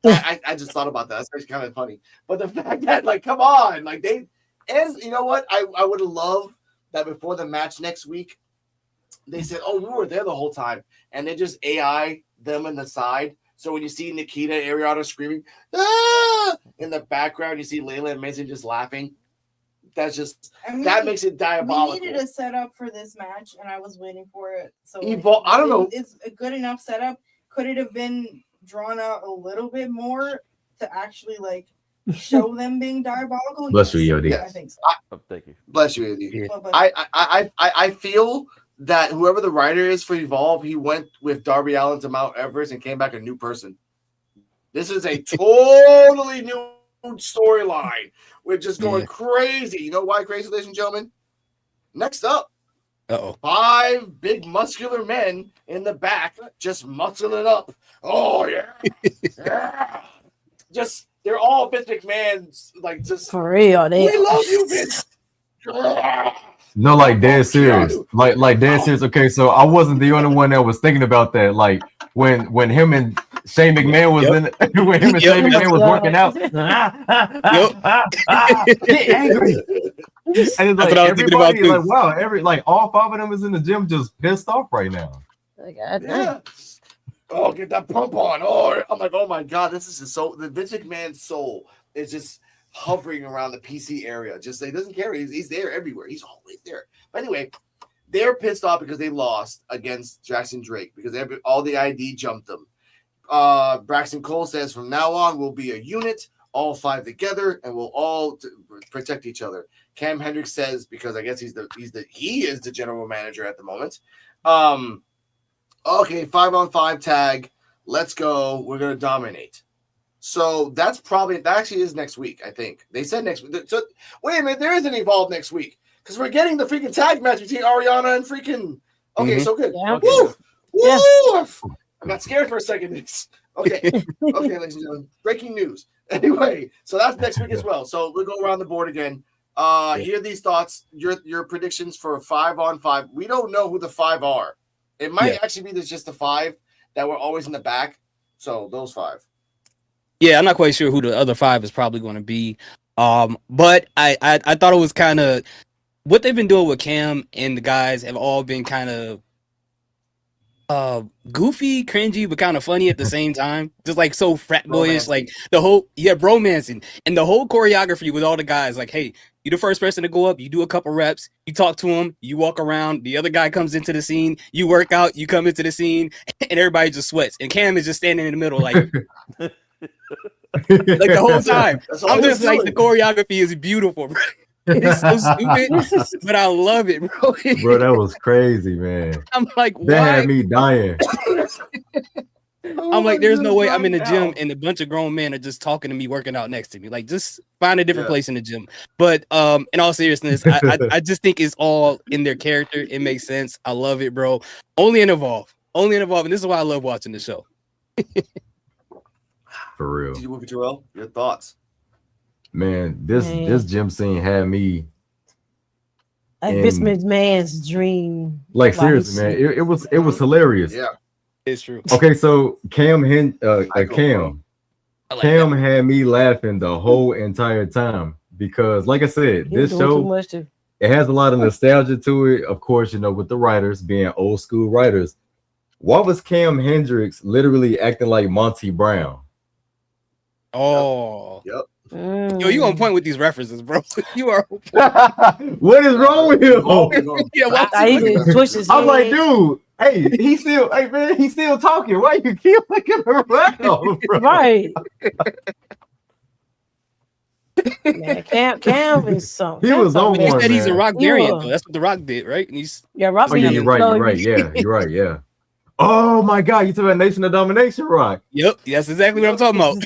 I just thought about that. That's actually kind of funny. But the fact that, like, come on, like and you know what? I would have loved that before the match next week. They said, "Oh, we were there the whole time," and they just AI them in the side. So when you see Nikita and Ariana screaming in the background, you see Layla and Mason just laughing. That's just that makes it diabolical. We needed a setup for this match, and I was waiting for it. So I don't know. It's a good enough setup. Could it have been drawn out a little bit more to actually like show them being diabolical? Bless you, Yodi. Yeah, I think so. Thank you. Bless you, Andy. I feel that whoever the writer is for Evolve, he went with Darby Allin to Mount Everest and came back a new person. This is a totally new storyline. We're just going crazy. You know why crazy, ladies and gentlemen? Next up, 5 big muscular men in the back just muscling up. Oh yeah, yeah. Just they're all Vince McMahon's like just for real. We love you, Vince. No, like dead serious. Like dead serious. Okay, so I wasn't the only one that was thinking about that. Like when him and Shane McMahon was in when him and Shane McMahon was working out. Get angry. And it's That's like what I was thinking about everybody, too. like wow, all 5 of them is in the gym just pissed off right now. Yeah. Oh, get that pump on. Oh, I'm like, oh my God, this is just so the Vince McMahon soul is just hovering around the PC area. Just he doesn't care. He's there everywhere. He's always there. But anyway, they're pissed off because they lost against Jackson Drake because all the ID jumped them. Braxton Cole says from now on we'll be a unit, all 5 together, and we'll all protect each other. Cam Hendricks says because I guess he is the general manager at the moment. Okay, 5-on-5 tag. Let's go. We're gonna dominate. So that actually is next week, I think. They said next week. So wait a minute, there is an Evolve next week because we're getting the freaking tag match between Ariana and freaking. Okay, so good. Yeah. Woo! Yeah. Woo! I got scared for a second. Okay, okay, ladies and gentlemen. Breaking news. Anyway, so that's next week as well. So we'll go around the board again. Hear these thoughts. Your predictions for 5-on-5. We don't know who the 5 are. It might actually be just the 5 that were always in the back. So those 5. Yeah, I'm not quite sure who the other 5 is probably going to be. But I thought it was kind of what they've been doing with Cam and the guys have all been kind of goofy, cringy, but kind of funny at the same time. Just like so frat boyish, like the whole bromancing and the whole choreography with all the guys. Like, hey, you the first person to go up, you do a couple reps, you talk to him, you walk around, the other guy comes into the scene, you work out, you come into the scene, and everybody just sweats. And Cam is just standing in the middle, like like the whole time. I'm just like, the choreography is beautiful, bro. It's so stupid, but I love it, bro. Bro, that was crazy, man. I'm like, that had me dying. I'm like, there's no way I'm in the gym and a bunch of grown men are just talking to me, working out next to me. Like, just find a different place in the gym. But in all seriousness, I just think it's all in their character. It makes sense. I love it, bro. Only in Evolve. And this is why I love watching the show. For real. Your thoughts? Man, this gym scene had me like Vince McMahon's dream. Like seriously, man, it was hilarious. Yeah, it's true. Okay, so Cam had me laughing the whole entire time because, like I said, this show it has a lot of nostalgia to it. Of course, you know, with the writers being old school writers. Why was Cam Hendricks literally acting like Monty Brown? Oh, yep. Yo, you on point with these references, bro. You are. What is wrong with him? Yeah, why He just twitched his I'm like, head. dude, hey, he's still talking. Why you keep looking around, bro? Right. Man, Cam is something. He Cam's was on something He one, said he's a man. rock He variant, was. though. That's what the Rock did, right? And he's Yeah, Rock Oh yeah, be you're right. so- You're right. Yeah, you're right. Yeah. Oh my God, you talking about Nation of Domination, Rock? yep, that's exactly what I'm talking about.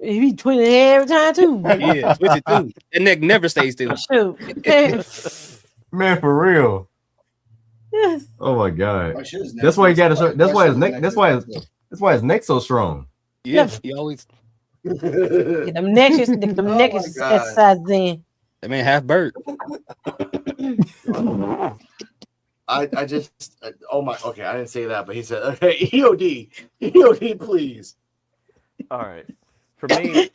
He be twitching his head every time too. Yeah, switch it too. That neck never stays still. Shoot. Man, for real. Yes. Oh my God. Why should his neck That's why he got stay- his. That's why his should neck. That's why his. That's why his neck's so strong. Yeah, he always. Get them necks, them Oh neck my is God. exercise in. That man half bird. I just oh my okay, I didn't say that, but he said okay, EOD, please. All right. For me,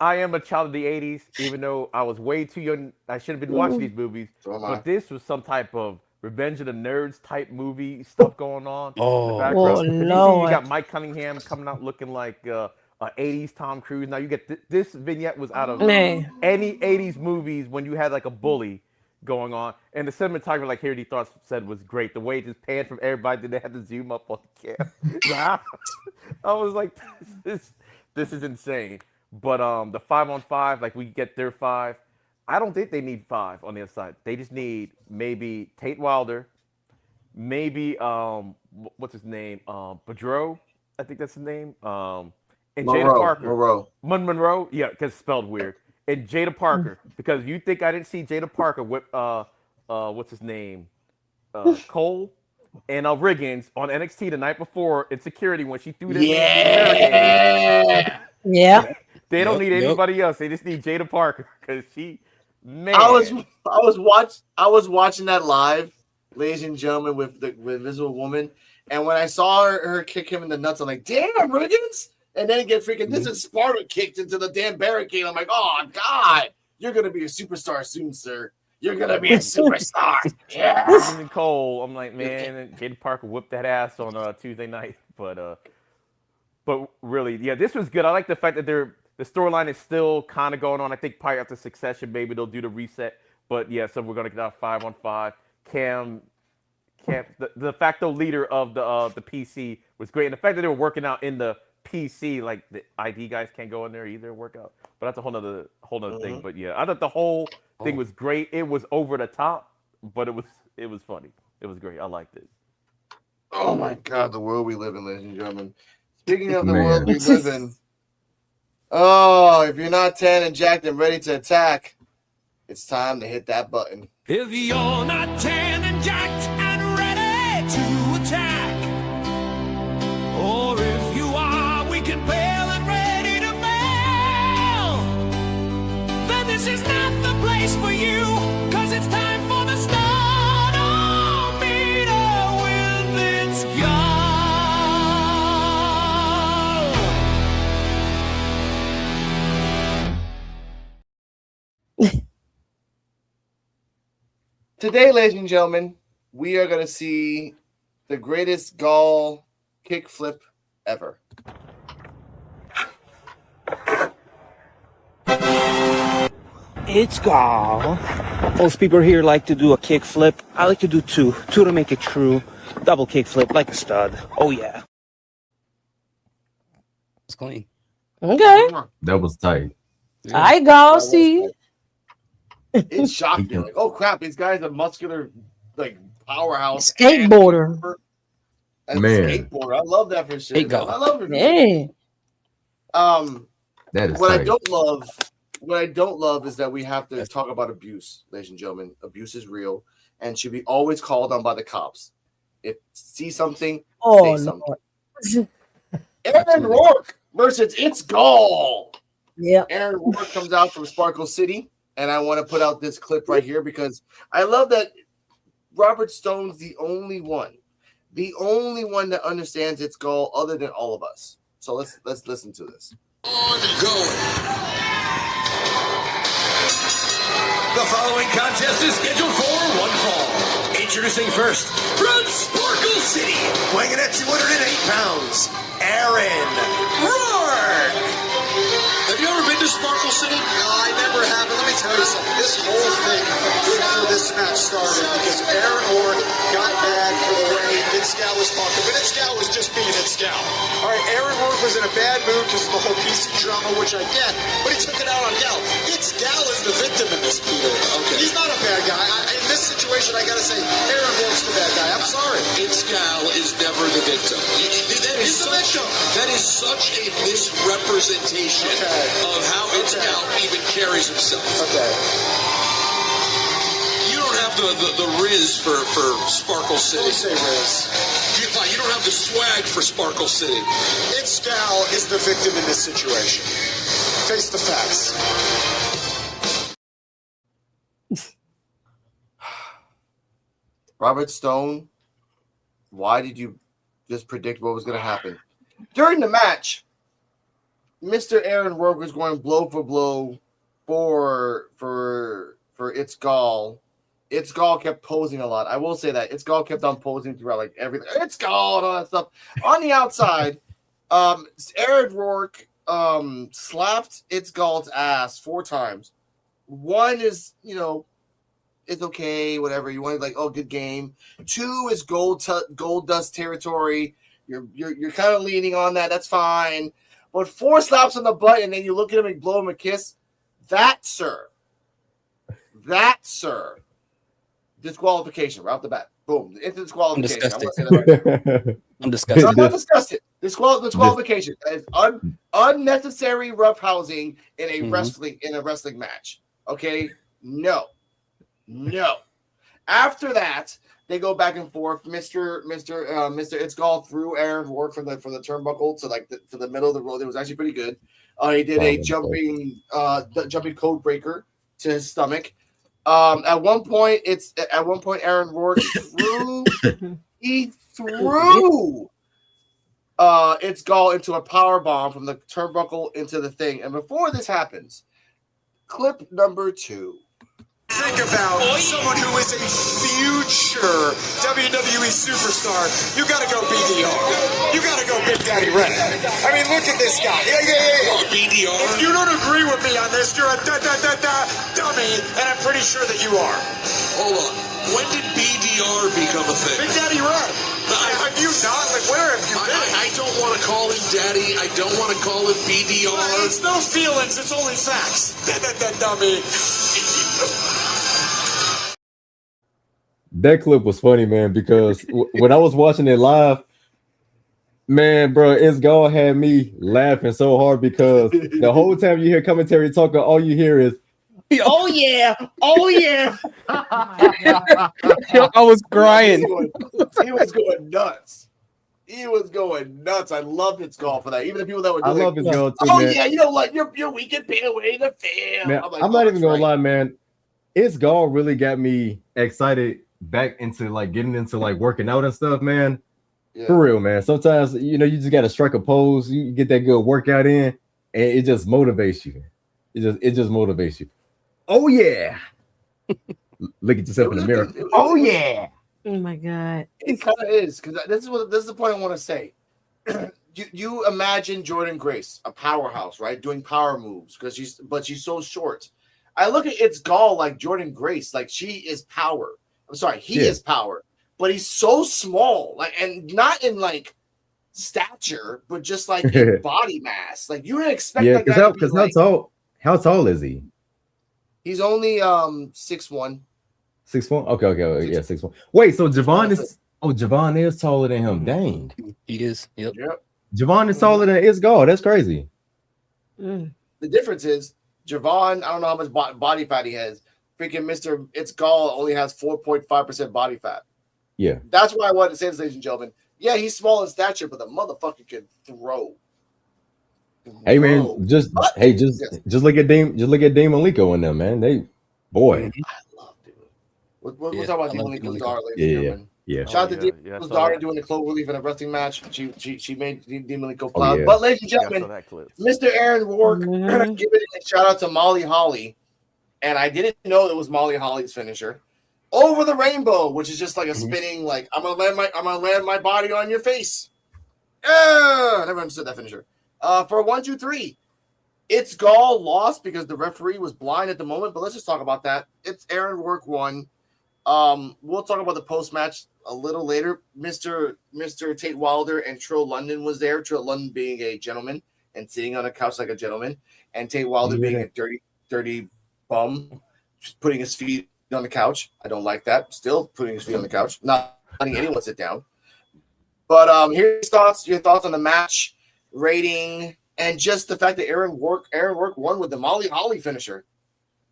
I am a child of the 80s, even though I was way too young. I should have been watching these movies. So am I. But this was some type of Revenge of the Nerds type movie stuff going on. Oh. in the background. Oh, 'Cause you see, Lord. you got Mike Cunningham coming out looking like a 80s Tom Cruise. Now you get this vignette was out of Man. any 80s movies when you had like a bully going on. And the cinematography, like Harry Thoughts said, was great. The way it just panned from everybody, then they had to zoom up on the camera. I was like, this is insane. But the 5-on-5, like we get their 5. I don't think they need 5 on the other side. They just need maybe Tate Wilder, maybe what's his name? Boudreaux, I think that's his name. And Jada Parker. Monroe, yeah, because it's spelled weird. And Jada Parker, because you think I didn't see Jada Parker with what's his name? Cole and Riggins on NXT the night before in security when she threw that Yeah. They don't Yep, need yep. anybody else. They just need Jada Parker because she, man. I was watching that live, ladies and gentlemen, with Invisible Woman, and when I saw her kick him in the nuts, I'm like, damn, Riggins, and then get freaking this is Sparta kicked into the damn barricade. I'm like, oh God, you're gonna be a superstar soon, sir. You're gonna be a superstar. Yeah. Riggins and Cole, I'm like, man, Jada Parker whooped that ass on Tuesday night, but really, yeah, this was good. I like the fact that the storyline is still kind of going on. I think probably after Succession, maybe they'll do the reset. But yeah, so we're gonna get out 5-on-5. Cam, the de facto leader of the PC was great, and the fact that they were working out in the PC, like the ID guys can't go in there either work out. But that's a whole nother thing. But yeah, I thought the whole thing was great. It was over the top, but it was funny. It was great. I liked it. Oh my God, the world we live in, ladies and gentlemen. Speaking of the Man. world we live in, oh, if you're not tan and jacked and ready to attack, it's time to hit that button. If you're not tan and jacked and ready to attack, or if you are weak and pale and ready to fail, then this is not the place for you, 'cause it's time for the Stardometer with its go. Today, ladies and gentlemen, we are going to see the greatest Gaul kickflip ever. It's Gal. Most people here like to do a kick flip. I like to do two to make it true. Double kick flip like a stud. Oh yeah. It's clean. Okay. That was tight. I go see. It's shocking. Like, oh crap, these guys are muscular, like powerhouse Skateboarder. and Man. skateboarder. I love that for shit. Skate go. I love it. Yeah. That is What I tight. don't love is that we have to talk about abuse, ladies and gentlemen. Abuse is real and should be always called on by the cops. If see something, Oh, say something. Lord. Aaron Rourke versus It's Gaul. Yep. Aaron Rourke comes out from Sparkle City, and I want to put out this clip right here because I love that Robert Stone's the only one that understands It's Gaul other than all of us. So let's listen to this. On going. The following contest is scheduled for one fall. Introducing first, from Sparkle City, weighing in at 208 pounds, Aaron Rourke. The Have you ever been to Sparkle City? No, I never have. And let me tell you something. This whole thing before this match started because Aaron Ward got mad for the way Itzgal was talking. But Itzgal was just being Itzgal. All right, Aaron Ward was in a bad mood because of the whole PC drama, which I get. But he took it out on Gal. Itzgal is the victim in this, Peter. Okay. He's not a bad guy. In this situation, I got to say, Aaron Ward's the bad guy. I'm sorry. Itzgal is never the victim. That is such a misrepresentation of how Itzgal even carries himself. Okay. You don't have the Riz for Sparkle City. Don't say Riz. You don't have the swag for Sparkle City. Itzgal is the victim in this situation. Face the facts. Robert Stone, why did you just predict what was going to happen? During the match, Mr. Aaron Rourke was going blow for blow for Itzgal. Itzgal kept posing a lot. I will say that Itzgal kept on posing throughout like everything. Itzgal and all that stuff. On the outside, Aaron Rourke slapped Itzgal's ass 4 times. One is, it's okay, whatever. You want like, oh, good game. 2 is gold dust territory. You're kind of leaning on that. That's fine. But 4 slaps on the butt, and then you look at him and blow him a kiss. That, sir, disqualification right off the bat. Boom, into disqualification. I'm disgusted. I'm not disgusted. Disqualification. That is unnecessary roughhousing in a wrestling match. Okay, no. After that, they go back and forth. Mr. Itzgal threw Aaron Ward from the turnbuckle to the middle of the road. It was actually pretty good. He did a jumping code breaker to his stomach. At one point, Aaron Ward threw Itzgal into a power bomb from the turnbuckle into the thing. And before this happens, clip number 2. Think about someone who is a future WWE superstar. You got to go BDR. You got to go Big Daddy Red. I mean, look at this guy. Yeah. BDR. If you don't agree with me on this, you're a dummy, and I'm pretty sure that you are. Hold on. When did BDR become a thing? Big Daddy Red. Have you not? Like, where have you been? I don't want to call him Daddy. I don't want to call him BDR. Well, it's no feelings. It's only facts. Dummy. That clip was funny, man, because when I was watching it live, man, bro, Itzgal had me laughing so hard because the whole time you hear commentary talking, all you hear is, "Oh yeah, oh yeah." I was crying. He was going nuts. I love Itzgal for that. Even the people that were doing, I love Itzgal too, oh man. yeah, you know what? Your weekend pay away the fam. Man, I'm not even gonna lie, man. Itzgal really got me excited back into like getting into like working out and stuff, man. Yeah. For real, man. Sometimes you just gotta strike a pose, you get that good workout in, and it just motivates you. It just motivates you. Oh yeah. Look at yourself in the mirror. Oh yeah. Oh my God. It kind of is, because this is the point I want to say. you imagine Jordan Grace, a powerhouse, right, doing power moves but she's so short. I look at Itzgal like Jordan Grace, like she is power. I'm sorry, he is power, but he's so small, like, and not in like stature, but just like in body mass. Like you would expect. Yeah, because how tall is he? He's only 6'1". 6'1". Okay, yeah, 6'1". Wait, so Javon is taller than him. Dang, he is. Yep. Javon is taller than Itzgal. That's crazy. The difference is Javon, I don't know how much body fat he has. Freaking Mr. Itzgal only has 4.5% body fat. Yeah. That's why I wanted to say this, ladies and gentlemen. Yeah, he's small in stature, but the motherfucker can throw. Hey man, just look at Damon Lico in them, man. They boy. I love Damon. We'll talk about Damon Lico's daughter, ladies and gentlemen. Yeah. Shout out to Damon's daughter doing the cloverleaf in a wrestling match. She made Damon Lico Oh, proud. yeah. But ladies and gentlemen, Mr. Aaron Rourke, give it a shout out to Molly Holly. And I didn't know it was Molly Holly's finisher. Over the rainbow, which is just like a spinning, like I'm gonna land my body on your face. I never understood that finisher. For 1, 2, 3. It's Gall lost because the referee was blind at the moment, but let's just talk about that. It's Aaron Work won. We'll talk about the post match a little later. Mr. Tate Wilder and Trill London was there. Trill London being a gentleman and sitting on a couch like a gentleman, and Tate Wilder being a dirty bum, just putting his feet on the couch. I don't like that. Still putting his feet on the couch, not letting anyone sit down. But here's your thoughts on the match rating and just the fact that Aaron Work won with the Molly Holly finisher.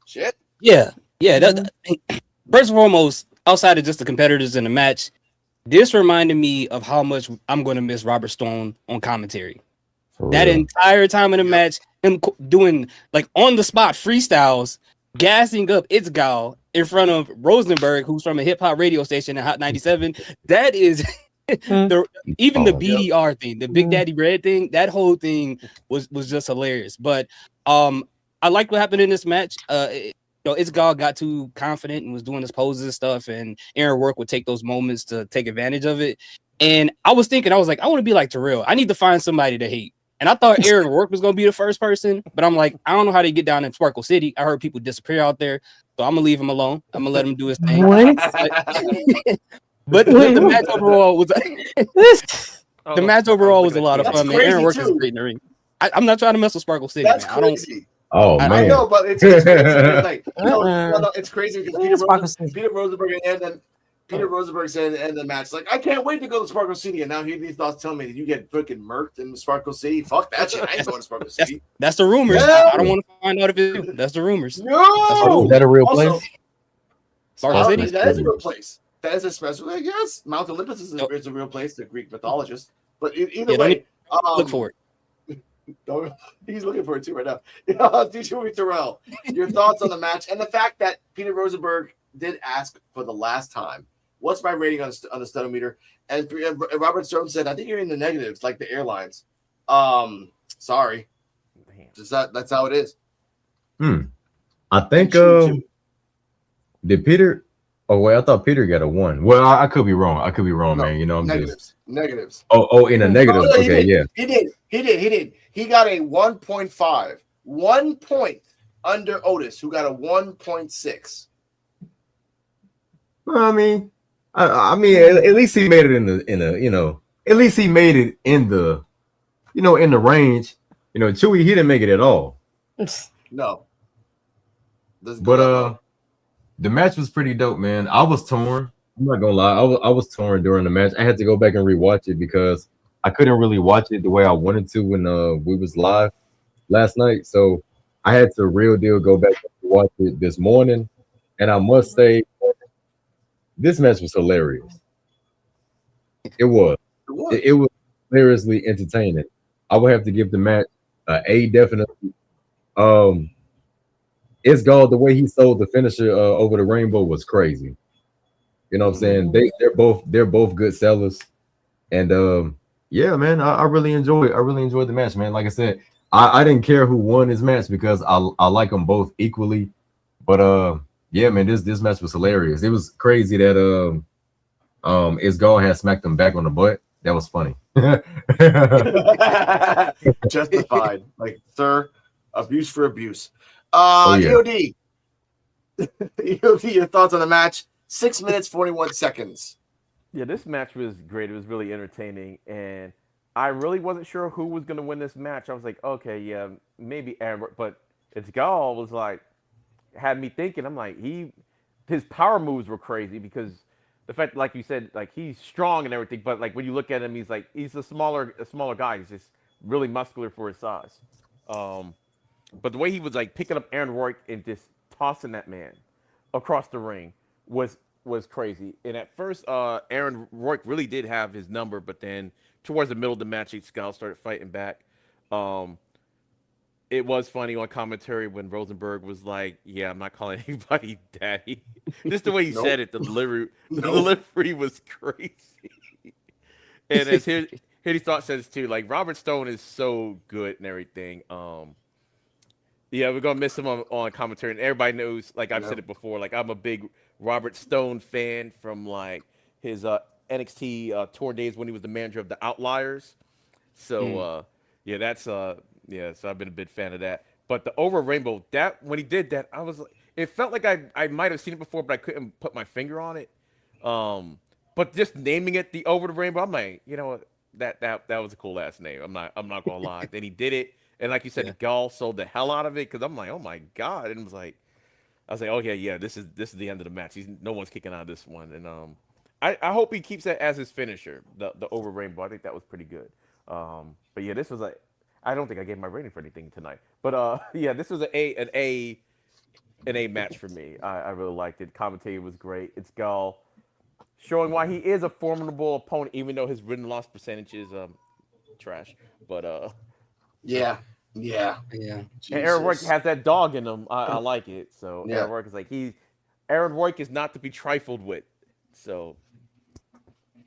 Shit. Yeah. First and foremost, outside of just the competitors in the match, this reminded me of how much I'm going to miss Robert Stone on commentary. That entire time in the match, him doing like on the spot freestyles, gassing up It's Gal in front of Rosenberg, who's from a hip hop radio station at Hot 97. That is even the BDR thing, the Big Daddy Red thing. That whole thing was just hilarious. But I like what happened in this match. It's Gal got too confident and was doing his poses and stuff, and Aaron Work would take those moments to take advantage of it. And I was like, I want to be like Terrell. I need to find somebody to hate. And I thought Aaron Work was going to be the first person, but I'm like, I don't know how to get down in Sparkle City. I heard people disappear out there, so I'm going to leave him alone. I'm going to let him do his thing. But the match overall was the match overall was a lot of fun, man. Aaron Work is great in the ring. I'm not trying to mess with Sparkle City. That's man. crazy. Man. I know, but it's crazy. Like, it's crazy because Peter Rosenberg Peter Rosenberg said in the match, like, I can't wait to go to Sparkle City. And now he thoughts telling me that you get freaking murked in Sparkle City. Fuck that shit. I ain't going to Sparkle City. That's the rumors. Yeah. I don't want to find out if it's true. That's the rumors. No! Is that a real place? Sparkle City? That is a real place. That is a special. Yes, Mount Olympus is a real place, the Greek mythologist. But either way, look for it. He's looking for it too right now. DJ Terrell, your thoughts on the match and the fact that Peter Rosenberg did ask for the last time, what's my rating on the Studometer? And Robert Stone said, I think you're in the negatives, like the airlines. Sorry. That's how it is. I think did Peter? Oh wait, I thought Peter got a 1. Well, I could be wrong. No, man. You know, I'm negatives. Oh, in a negative. Okay, yeah. He did. He got a 1.5. 1 point under Otis, who got a 1.6. Well, I mean, at least he made it in the at least he made it in the in the range. Chewy, he didn't make it at all. No. But the match was pretty dope, man. I was torn. I'm not gonna lie. I was torn during the match. I had to go back and rewatch it because I couldn't really watch it the way I wanted to when we was live last night. So I had to real deal go back and watch it this morning. And I must say, this match was hilarious. It was hilariously entertaining. I would have to give the match A definitely. It's Gall, the way he sold the finisher over the rainbow was crazy. You know what I'm saying? They're both good sellers. And yeah, man, I really enjoyed the match, man. Like I said, I didn't care who won this match because I like them both equally. But yeah, man, this match was hilarious. It was crazy that It's Gall had smacked him back on the butt. That was funny. Justified. Like, sir, abuse for abuse. Yeah. EOD, your thoughts on the match? 6 minutes, 41 seconds. Yeah, this match was great. It was really entertaining, and I really wasn't sure who was going to win this match. I was like, okay, yeah, maybe Aaron, but It's Gall was like, had me thinking. I'm like, his power moves were crazy because the fact, like you said, like he's strong and everything, but like when you look at him, he's a smaller guy. He's just really muscular for his size. But the way he was like picking up Aaron Rourke and just tossing that man across the ring was crazy. And at first, Aaron Rourke really did have his number, but then towards the middle of the match, Skull started fighting back. It was funny on commentary when Rosenberg was like, "Yeah, I'm not calling anybody daddy." Just the way he said it, the delivery was crazy. And as Hitty Thought says too, like Robert Stone is so good and everything. Yeah, we're gonna miss him on commentary, and everybody knows. Like I've said it before, like I'm a big Robert Stone fan from like his NXT tour days when he was the manager of the Outliers. So yeah, that's Yeah, so I've been a big fan of that. But the over rainbow, that when he did that, I was like, it felt like I might have seen it before, but I couldn't put my finger on it. But just naming it the over the rainbow, I'm like, you know what, that was a cool ass name. I'm not gonna lie. Then he did it, and like you said, Yeah. the gall sold the hell out of it because I'm like, oh my god, and I was like, oh yeah, this is the end of the match. No one's kicking out of this one, and I hope he keeps that as his finisher, the over rainbow. I think that was pretty good. But yeah, this was like, I don't think I gave my rating for anything tonight, but yeah, this was an A match for me. I really liked it. Commentary was great. It's Gall showing why he is a formidable opponent, even though his win loss percentage is trash. But Yeah. Yeah. Yeah. and Aaron Rourke Jesus. has that dog in him. I like it. So Yeah. Aaron Rourke is like Aaron Rourke is not to be trifled with. So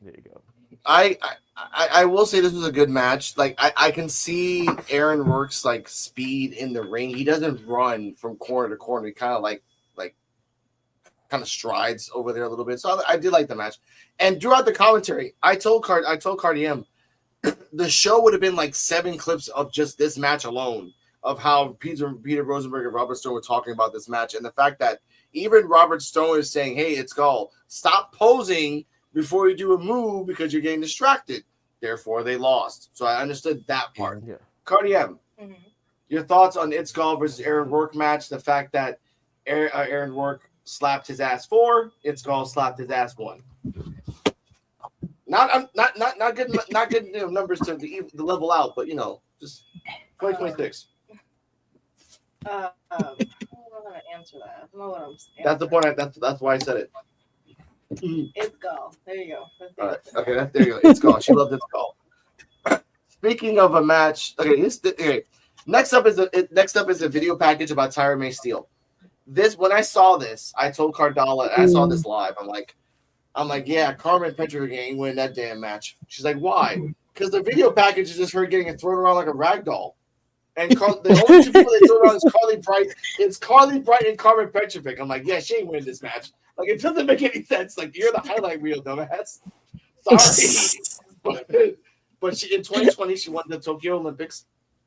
there you go. I will say this was a good match. Like I can see Aaron Rourke's like speed in the ring. He doesn't run from corner to corner. He kind of like kind of strides over there a little bit. So I did like the match. And throughout the commentary, I told Cardi M the show would have been like 7 clips of just this match alone, of how Peter Rosenberg and Robert Stone were talking about this match, and the fact that even Robert Stone is saying, "Hey, it's Gall. Stop posing before you do a move because you're getting distracted." Therefore, they lost. So I understood that part. Yeah. Cardi M, your thoughts on It's Gall versus Aaron Rourke match? The fact that Aaron Rourke slapped his ass 4, It's Gall slapped his ass 1. Not good numbers to level out, but just 2026. I'm not gonna answer that. I don't know what I'm saying. That's the point. That's why I said it. It's Gall. There you go. All right. Okay. There you go. It's Gall. She loved It's Gall. Speaking of a match, okay. Next up is a video package about Tyra May Steele. When I saw this, I told Cardala, and I saw this live. I'm like, yeah, Carmen Petrovic ain't winning that damn match. She's like, why? Because the video package is just her getting it thrown around like a rag doll. And the only 2 people they throw around is Carly Bright. It's Carly Bright and Carmen Petrovic. I'm like, yeah, she ain't winning this match. Like, it doesn't make any sense. Like, you're the highlight reel, dumbass. Sorry. but she in 2020, she won the Tokyo Olympics.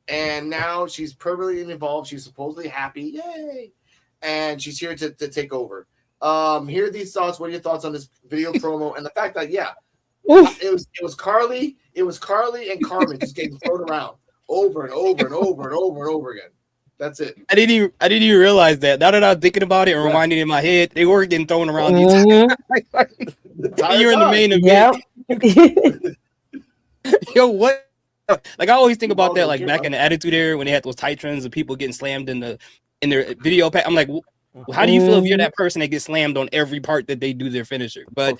And now she's permanently involved. She's supposedly happy. Yay. And she's here to take over. Here are these thoughts. What are your thoughts on this video promo and the fact that it was Carly and Carmen just getting thrown around over and over and over and over and over again. That's it. I didn't even realize that. Now that I'm thinking about it and rewinding in my head, they were getting thrown around. You're in the main event. Yo, what? Like, I always think about that, like back in the Attitude Era when they had those Titrons and people getting slammed in their video pack. I'm like, how do you feel if you're that person that gets slammed on every part that they do their finisher? But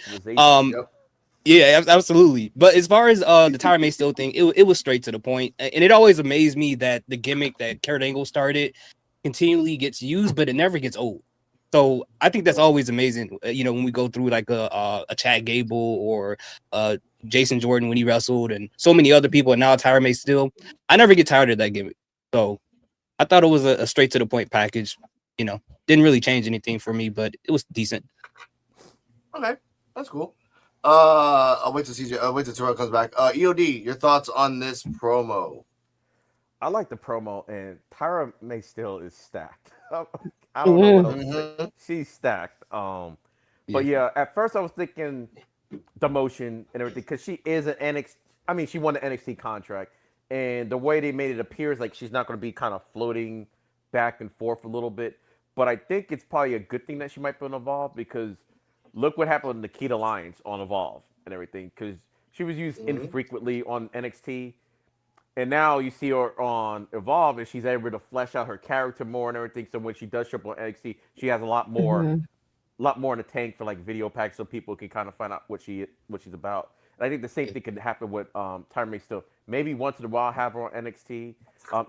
yeah, absolutely. But as far as the Tyra May Steele thing, it was straight to the point, and it always amazed me that the gimmick that Kurt Angle started continually gets used, but it never gets old. So I think that's always amazing. When we go through like a Chad Gable or Jason Jordan when he wrestled, and so many other people, and now Tyra May Steele, I never get tired of that gimmick. So I thought it was a straight to the point package. Didn't really change anything for me, but it was decent. Okay, that's cool. I'll wait till CJ. I'll wait till Terrell comes back. EOD, your thoughts on this promo? I like the promo, and Tyra May Steele is stacked. I don't know what else to say. She's stacked. But yeah, at first I was thinking demotion and everything because she is an NXT. I mean, she won the NXT contract, and the way they made it appears like she's not going to be kind of floating back and forth a little bit. But I think it's probably a good thing that she might be on Evolve because look what happened with Nikita Lyons on Evolve and everything because she was used infrequently on NXT. And now you see her on Evolve and she's able to flesh out her character more and everything. So when she does show up on NXT, she has a lot more in the tank for like video packs so people can kind of find out what she's about. And I think the same thing could happen with Tyra May Steele. Maybe once in a while have her on NXT,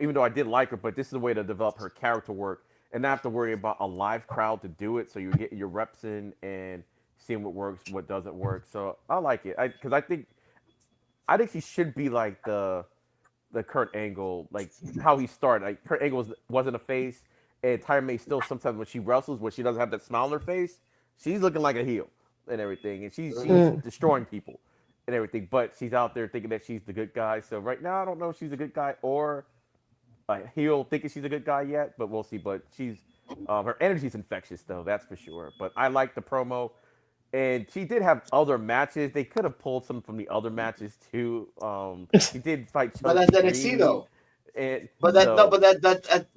even though I did like her, but this is a way to develop her character work and not have to worry about a live crowd to do it. So you're getting your reps in and seeing what works, what doesn't work. So I like it because I think she should be like the Kurt Angle, like how he started. Like Kurt Angle wasn't a face, and Tyra May Steele sometimes when she wrestles, when she doesn't have that smile on her face, she's looking like a heel and everything, and she's destroying people and everything. But she's out there thinking that she's the good guy. So right now, I don't know if she's a good guy or a heel thinking she's a good guy yet, but we'll see. But she's her energy's infectious though, that's for sure. But I like the promo, and she did have other matches. They could have pulled some from the other matches too. She did fight But Chelsea that's NXT Green, though. and But that no, so,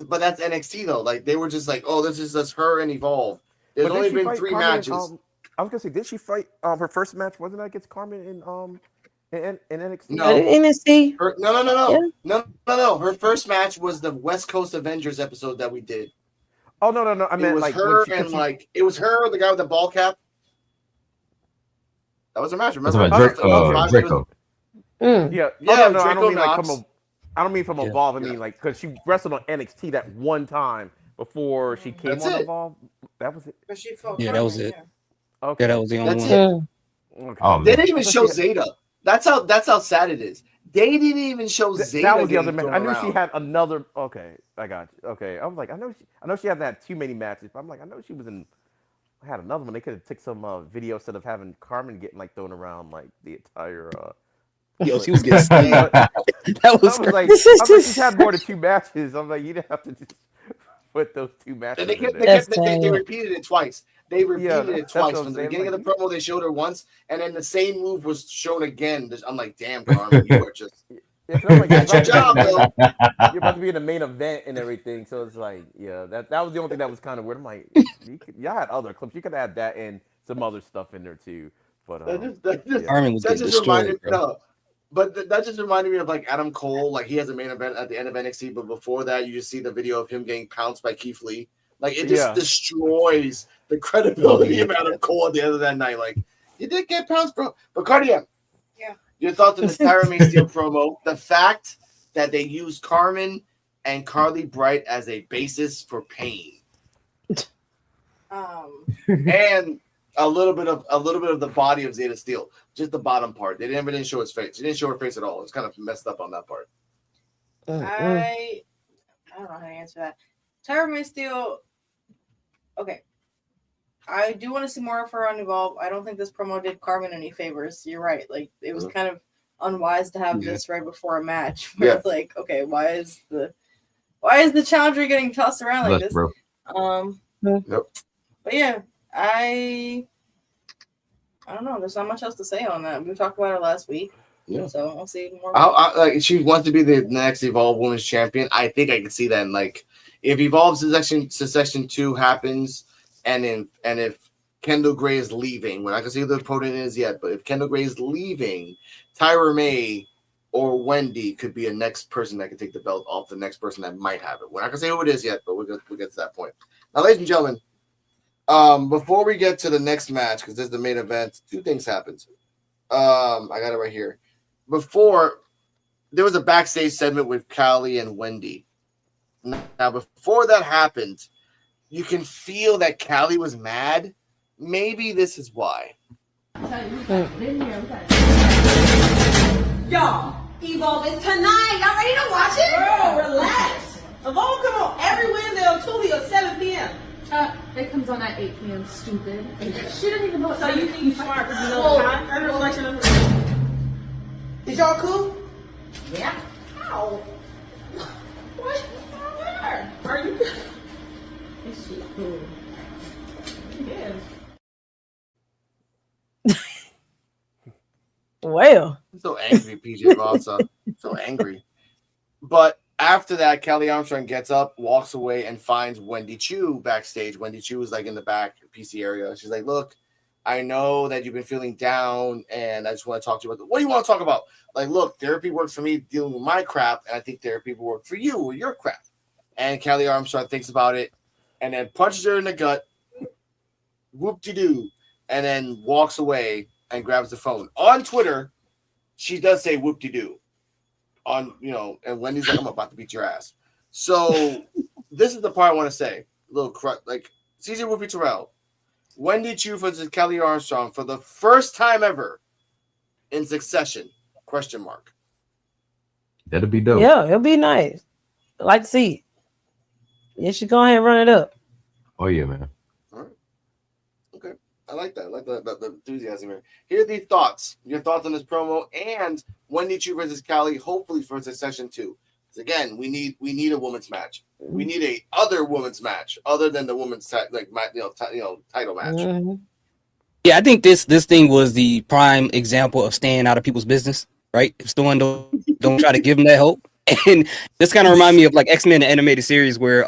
but that's NXT though. Like they were just like, oh, this is just her and Evolve. There's but did only she been fight 3 Carmen matches. I was gonna say, did she fight her first match? Wasn't that against Carmen in NXT? No. NXT. Yeah. No. Her first match was the West Coast Avengers episode that we did. Oh no. I It meant was like her when she, and like it was her, the guy with the ball cap. That was her match. That's Remember? about Draco. Yeah. Yeah, Oh, no, I Draco don't mean like Knox. from I don't mean from Evolve. I mean like because she wrestled on NXT that one time before she came That's on it. Evolve. That was it. But she fought Yeah, that was Carmen, it. Okay. Yeah, that was the only That's one. it. Okay. Oh, They man. didn't even show Zeta. That's how sad it is. They didn't even show Zeta. That was the getting other match. thrown I knew she around. had another. Okay, I got you. Okay, I was like, I know she hasn't had too many matches, but I'm like, I know she was in. Had another one. They could have took some video instead of having Carmen getting like thrown around like the entire. Yo, she was getting slayed. That was I was like, she's had more than 2 matches. I'm like, you didn't have to just put those 2 matches. And they in kept, there. they repeated it twice. They repeated it that's twice. what I'm From the saying. beginning Like, of the promo, they showed her once, and then the same move was shown again. I'm like, damn, Carmen, you are just. Yeah, 'cause I'm like, That's your job, though. You're about to be in the main event and everything, so it's like, yeah, that was the only thing that was kind of weird. I'm like, y'all had other clips. You could add that and some other stuff in there too. But Carmen was getting destroyed, bro. No, but that just reminded me of like Adam Cole. Like he has a main event at the end of NXT, but before that, you just see the video of him getting pounced by Keith Lee. Like it just destroys the credibility of Adam Cole at the end of that night. Like you did get pounced, bro. But Cardia, your thoughts on this Tyra May Steel promo? The fact that they used Carmen and Carly Bright as a basis for pain, and a little bit of the body of Zeta Steel, just the bottom part. They didn't show his face. She didn't show her face at all. It's kind of messed up on that part. I don't know how to answer that. Tyra May Steel. Okay. I do want to see more of her on Evolve. I don't think this promo did Carmen any favors. You're right. Like it was kind of unwise to have this right before a match. Where it's like, okay, why is the challenger getting tossed around like this? Bro. But yeah, I don't know. There's not much else to say on that. We talked about it last week. Yeah. So we'll see more. Like she wants to be the next Evolve Women's Champion. I think I can see that. And like if Evolve Succession 2 happens. And if Kendall Gray is leaving, we're not gonna see who the opponent is yet, but if Kendall Gray is leaving, Tyra May or Wendy could be a next person that could take the belt off the next person that might have it. We're not gonna say who it is yet, but we'll get to that point. Now, ladies and gentlemen, before we get to the next match, because this is the main event, 2 things happened. I got it right here. Before there was a backstage segment with Callie and Wendy. Now, before that happened. You can feel that Callie was mad. Maybe this is why. Y'all, Evolve is tonight. Y'all ready to watch it? Girl, relax. Evolve come on every Wednesday on Tubi at 7 p.m. It comes on at 8 p.m. Stupid. She didn't even know what So time. you think you're smart because you know the time? That's a reflection of her. Is y'all cool? Yeah. Ow. What's wrong with her? Are you? Is she cool? Yes. Well, I'm so angry, PJ Vossa. So angry. But after that, Kelly Armstrong gets up, walks away, and finds Wendy Chu backstage. Wendy Chu is like in the back PC area. She's like, look, I know that you've been feeling down, and I just want to talk to you about what do you want to talk about? Like, look, therapy works for me dealing with my crap, and I think therapy will work for you with your crap. And Kelly Armstrong thinks about it and then punches her in the gut, whoop-de-doo, and then walks away and grabs the phone. On Twitter, she does say whoop-de-doo. And Wendy's like, I'm about to beat your ass. So this is the part I want to say. Like CJ Whoopi Terrell, Wendy Chu versus Kelly Armstrong for the first time ever in succession, ? That'll be dope. Yeah, it'll be nice. I like to see it. You should go ahead and run it up. Oh yeah, man. All right. Okay. I like that. I like the enthusiasm here. Here are the thoughts. Your thoughts on this promo and Wendy Chu versus Kelly, hopefully for Succession 2. Again, we need a women's match. We need a other women's match other than the women's title match. Mhm. Yeah, I think this thing was the prime example of staying out of people's business, right? If someone don't try to give them that help. And this kind of remind me of like X-Men the animated series where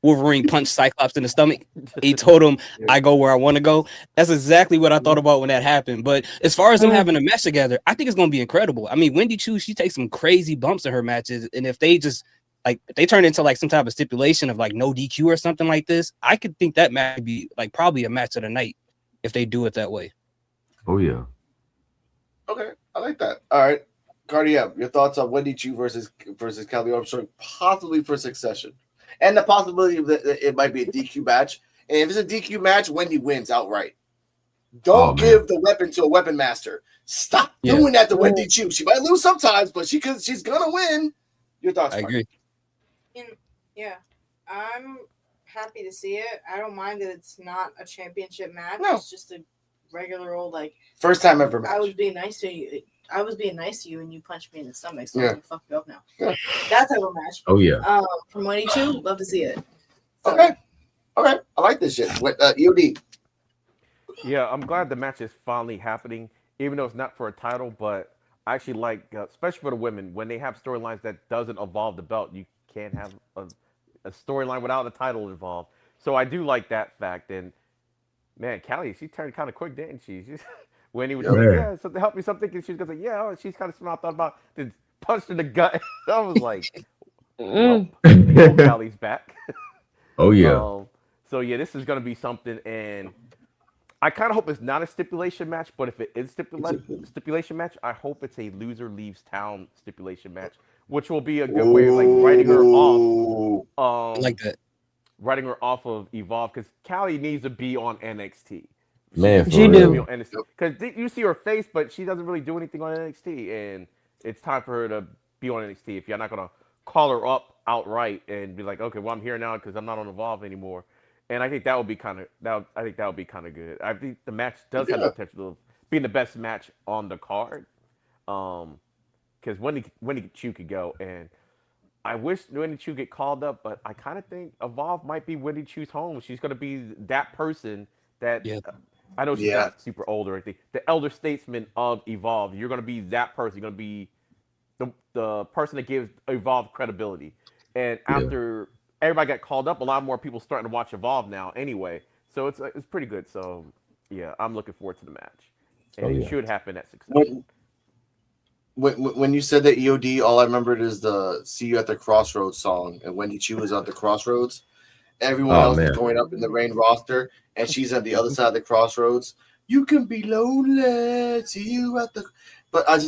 Wolverine punched Cyclops in the stomach. He told him, "I go where I want to go." That's exactly what I thought about when that happened. But as far as them having a match together, I think it's gonna be incredible. I mean, Wendy Chu, she takes some crazy bumps in her matches, and if they just like if they turn into like some type of stipulation of like no DQ or something like this, I could think that match would be like probably a match of the night if they do it that way. Oh yeah. Okay, I like that. All right, Cardiac, your thoughts on Wendy Chu versus Kelly Armstrong, possibly for Succession, and the possibility that it might be a DQ match. And if it's a DQ match, Wendy wins outright. Don't give the weapon to a weapon master. Stop doing that to Wendy Chu. She might lose sometimes, but she's gonna win. Your thoughts? I agree. Yeah, I'm happy to see it. I don't mind that it's not a championship match. No. It's just a regular old like First time ever match. I was being nice to you. I was being nice to you, and you punched me in the stomach. So Yeah. I'm gonna fuck you up now. That type of match. Oh yeah. From Wendy Chu, love to see it. Okay, I like this shit. What EOD? Yeah, I'm glad the match is finally happening, even though it's not for a title. But I actually like, especially for the women, when they have storylines that doesn't involve the belt, you can't have a storyline without a title involved. So I do like that fact. And man, Callie, she turned kind of quick, didn't she? When he was like, yeah, so help me, something, and she was gonna say, yeah, oh, she's kind of smart. Thought about then punched in the gut. I was like, well, Callie's back. Oh yeah. So yeah, this is gonna be something, and I kind of hope it's not a stipulation match. But if it is stipulation match, I hope it's a loser leaves town stipulation match, which will be a good way of like writing her off. I like that. Writing her off of Evolve, because Callie needs to be on NXT. Man, She do. Because you see her face, but she doesn't really do anything on NXT, and it's time for her to be on NXT. If you're not gonna call her up outright and be like, okay, well I'm here now because I'm not on Evolve anymore, and I think that would be kind of good. I think the match does have the potential of being the best match on the card, because Wendy Chu could go, and I wish Wendy Chu get called up, but I kind of think Evolve might be Wendy Chu's home. She's gonna be that person that. Yeah. I know she's not super old or anything. The elder statesman of Evolve. You're going to be that person. You're going to be the person that gives Evolve credibility. And after everybody got called up, a lot more people starting to watch Evolve now anyway. So it's pretty good. So, yeah, I'm looking forward to the match. And it should happen at Succession. When you said that EOD, all I remembered is the "See You at the Crossroads" song, and Wendy Chu was at the crossroads. Everyone else is going up in the main roster, and she's on the other side of the crossroads. You can be lonely. See you at the. But I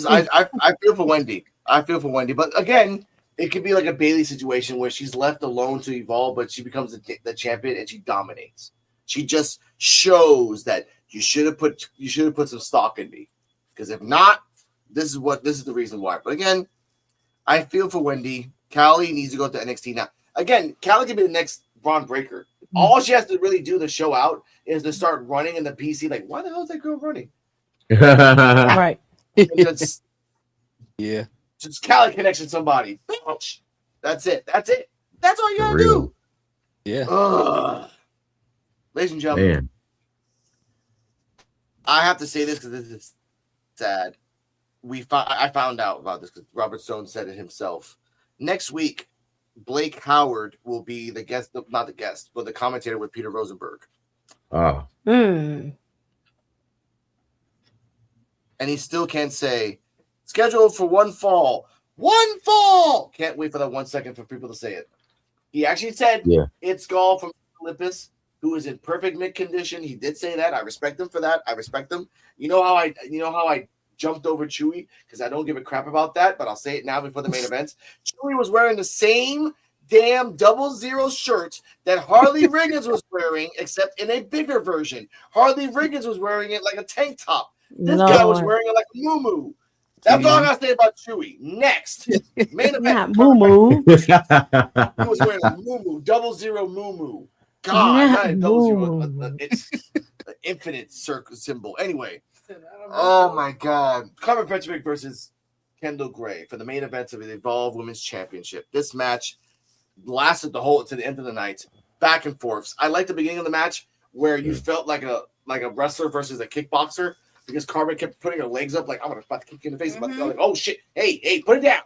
feel for Wendy. I feel for Wendy. But again, it could be like a Bailey situation where she's left alone to evolve, but she becomes the champion and she dominates. She just shows that you should have put some stock in me, because if not, this is the reason why. But again, I feel for Wendy. Callie needs to go to NXT now. Again, Callie could be the next Braun Breaker. All she has to really do to show out is to start running in the PC. Like, why the hell is that girl running? Right. Just Callie connection somebody. That's it. That's all you gotta do. Yeah. Ladies and gentlemen, Man. I have to say this because this is sad. I found out about this because Robert Stone said it himself. Next week, Blake Howard will be the guest, not the guest, but the commentator with Peter Rosenberg. Oh. And he still can't say, scheduled for one fall. One fall! Can't wait for that 1 second for people to say it. He actually said it's Gall from Olympus, who is in perfect mid condition. He did say that. I respect him for that. I respect him. You know how I jumped over Chewy because I don't give a crap about that, but I'll say it now before the main event. Chewy was wearing the same damn 00 shirt that Harley Riggins was wearing, except in a bigger version. Harley Riggins was wearing it like a tank top. This guy was wearing it like a muumuu. That's all I gotta say about Chewy. Next, main event. Muumuu. He was wearing a muumuu, 00 muumuu. God, not 00. It's an infinite circle symbol. Anyway. Oh my God. Carmen Petrovic versus Kendall Gray for the main event of the Evolve Women's Championship. This match lasted the whole to the end of the night, back and forths. I like the beginning of the match where you felt like a wrestler versus a kickboxer because Carmen kept putting her legs up like I'm about to kick you in the face. About to go, like, oh shit, hey, put it down.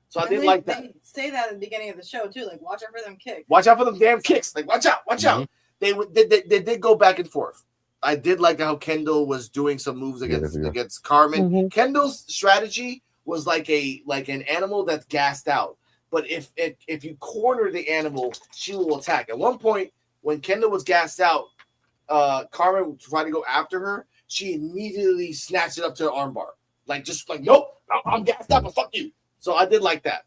So I did like that. They say that at the beginning of the show too, like watch out for them kicks. Watch out for them damn kicks. Like watch out. They did go back and forth. I did like how Kendall was doing some moves against Carmen. Kendall's strategy was like an animal that's gassed out. But if you corner the animal, she will attack. At one point, when Kendall was gassed out, Carmen tried to go after her. She immediately snatched it up to her armbar. Nope, I'm gassed out, but fuck you. So I did like that.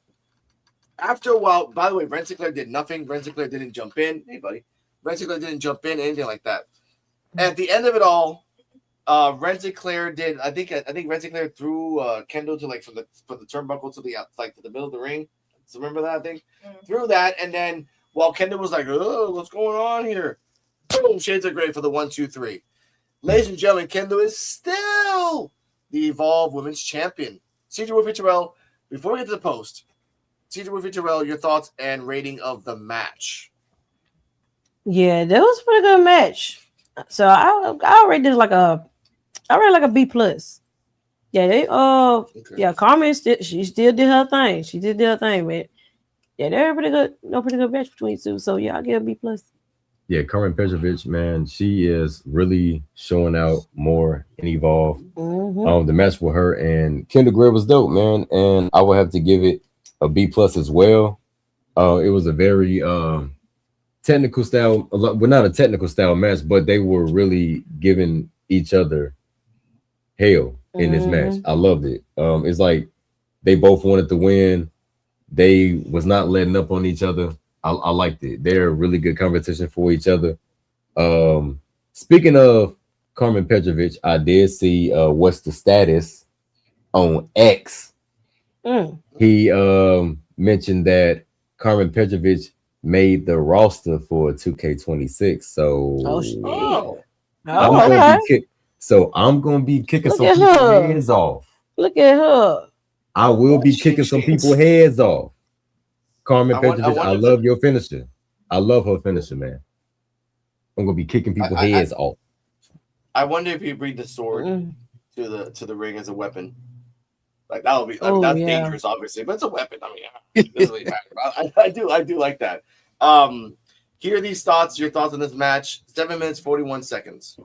After a while, by the way, Ren Sinclair did nothing. Ren Sinclair didn't jump in. Hey, buddy. Ren Sinclair didn't jump in, anything like that. At the end of it all, Ren Sinclair did. I think Ren Sinclair threw Kendall to from the turnbuckle to the middle of the ring. So remember that thing? Threw that, and then while Kendall was like, "Oh, what's going on here?" Boom! Shades of Grey for the 1, 2, 3. Ladies and gentlemen, Kendall is still the Evolve Women's Champion. CJ Wolfie Terrell. Before we get to the post, CJ Wolfie Terrell, your thoughts and rating of the match. Yeah, that was a pretty good match. So I rate this like a B plus. Yeah, Carmen she still did her thing. She did her thing, man. Yeah, they're pretty good. No, pretty good match between two. So yeah, I give a B plus. Yeah, Carmen Petrovic, man, she is really showing out more in Evolve. The match with her and Kendall Gray was dope, man, and I would have to give it a B plus as well. It was a very technical style, well, not a technical style match, but they were really giving each other hell in this match. I loved it. It's like they both wanted to win. They was not letting up on each other. I liked it. They're a really good competition for each other. Speaking of Carmen Petrovic, I did see what's the status on X. He mentioned that Carmen Petrovic made the roster for 2K26. So I'm gonna be kicking some people's heads off. Look at her. I will be kicking some people's heads off. Carmen Petrovic, I love your finisher. I love her finisher, man. I'm gonna be kicking people's heads off. I wonder if you bring the sword to the ring as a weapon. Like that would be that's dangerous, obviously, but it's a weapon. I mean, it doesn't really matter. I do like that. Here are these thoughts. Your thoughts on this match? 7 minutes 41 seconds.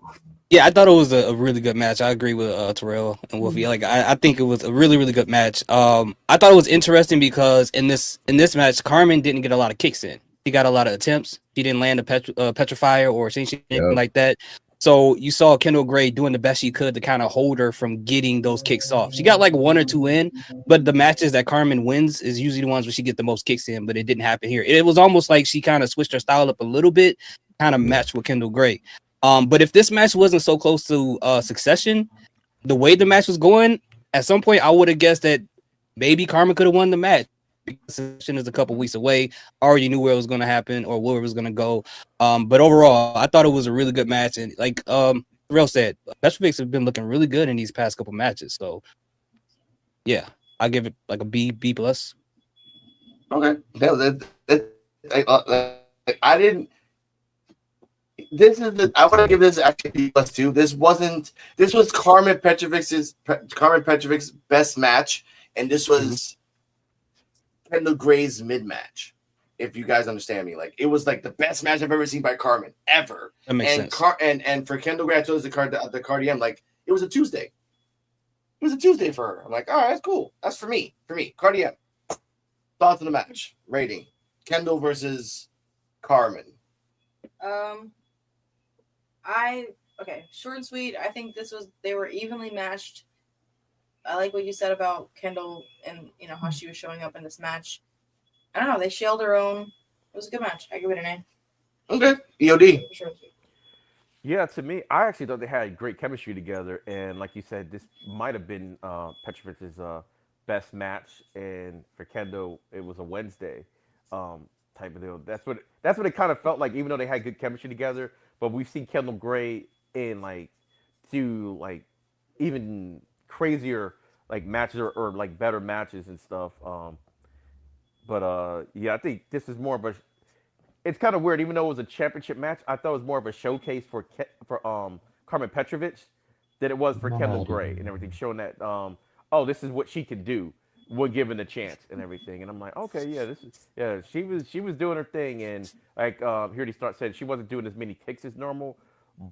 Yeah, I thought it was a really good match. I agree with Terrell and Wolfie. Like I think it was a really, really good match. I thought it was interesting because in this match, Carmen didn't get a lot of kicks in. She got a lot of attempts. She didn't land a petrifier or anything like that. So you saw Kendall Gray doing the best she could to kind of hold her from getting those kicks off. She got like 1 or 2 in, but the matches that Carmen wins is usually the ones where she get the most kicks in, but it didn't happen here. It was almost like she kind of switched her style up a little bit, kind of matched with Kendall Gray. But if this match wasn't so close to Succession, the way the match was going, at some point I would have guessed that maybe Carmen could have won the match. Because Succession is a couple weeks away. I already knew where it was going to happen or where it was going to go. But overall, I thought it was a really good match. And like Terrell said, Petrovic have been looking really good in these past couple matches. So yeah, I give it like a B plus. Okay. I didn't. This is I want to give this actually B plus 2. This was Carmen Petrovic's best match, and this was Kendall Gray's mid match. If you guys understand me, like it was like the best match I've ever seen by Carmen ever. That makes sense. And for Kendall Gray, I chose the Cardium. Like it was a Tuesday. It was a Tuesday for her. I'm like, all right, that's cool. That's for me. Cardium. Thoughts on the match? Rating. Kendall versus Carmen. Short and sweet. I think they were evenly matched. I like what you said about Kendall and how she was showing up in this match. I don't know. They shelled her own. It was a good match. I give it an A. Okay. EOD. Yeah, to me, I actually thought they had great chemistry together, and like you said, this might have been Petrovic's best match. And for Kendall, it was a Wednesday type of deal. That's what it kind of felt like, even though they had good chemistry together. But we've seen Kendall Gray in do even crazier like matches or like better matches and stuff. But yeah, I think this is more of a. It's kind of weird, even though it was a championship match. I thought it was more of a showcase for Carmen Petrovic than it was for Kendall Gray and everything, showing that oh, this is what she can do when given the chance and everything. And I'm like, okay, yeah, she was doing her thing, and like here they start saying she wasn't doing as many kicks as normal,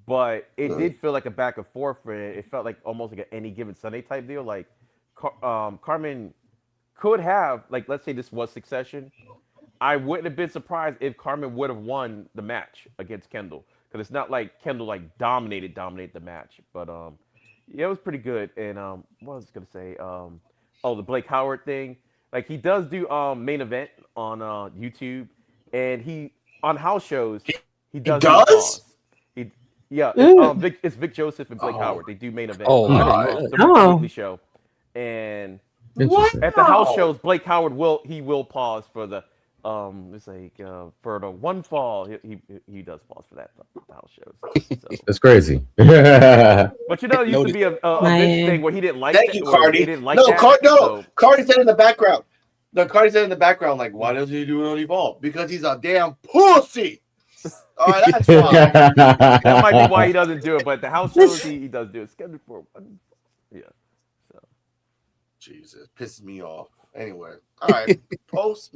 but it did feel like a back and forth for it. It felt like almost like an any given Sunday type deal. Like Carmen could have, like, let's say this was Succession. I wouldn't have been surprised if Carmen would have won the match against Kendall, because it's not like Kendall like dominated the match. But yeah, it was pretty good. And what was I gonna say? Oh, the Blake Howard thing. Like, he does do main event on YouTube, and he on house shows he does. It's Vic Joseph and Blake Howard. They do main event. The weekly show. And at the house shows, Blake Howard will pause for the it's like for the one fall. He does pause for that the house shows. So. That's crazy. But you know, it used to be a Vince thing where he didn't like. Thank you, Cardi. He didn't like that. So. Cardi said in the background. No, Cardi said in the background, like, why doesn't he do it on Evolve? Because he's a damn pussy. All right, that's fine. That might be why he doesn't do it. But the house shows he does do it. Scheduled for one. Yeah. So. Jesus, pisses me off. Anyway, all right. Post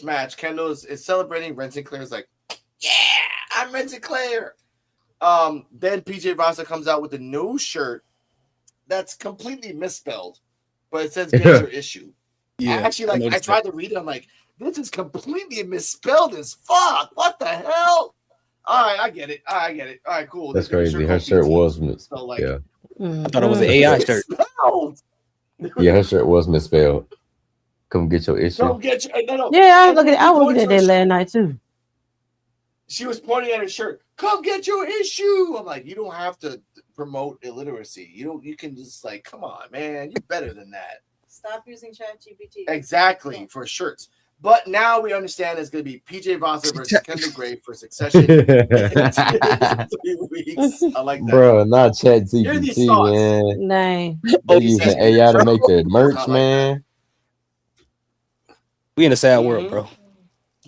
match, Kendall is celebrating. Ren Sinclair's like, yeah, I'm Ren Sinclair. Then PJ Vasa comes out with a no shirt that's completely misspelled, but it says "Get your issue." Yeah, actually, I tried to read it. I'm like, this is completely misspelled as fuck. What the hell? All right, I get it. All right, cool. That's crazy. Her shirt was misspelled. Like, yeah. I thought it was an AI shirt. Yeah, her shirt was misspelled. Come get your issue. No. Yeah, I was looking at that last night too. She was pointing at her shirt. Come get your issue. I'm like, you don't have to promote illiteracy. You can just like, come on, man, you're better than that. Stop using ChatGPT. Exactly, for shirts. But now we understand it's going to be PJ Vasa versus Kendall Gray for Succession. 3 weeks. I like that. Bro, not ChatGPT, man. Nah. They using AI to make the merch, man. We in a sad world, bro.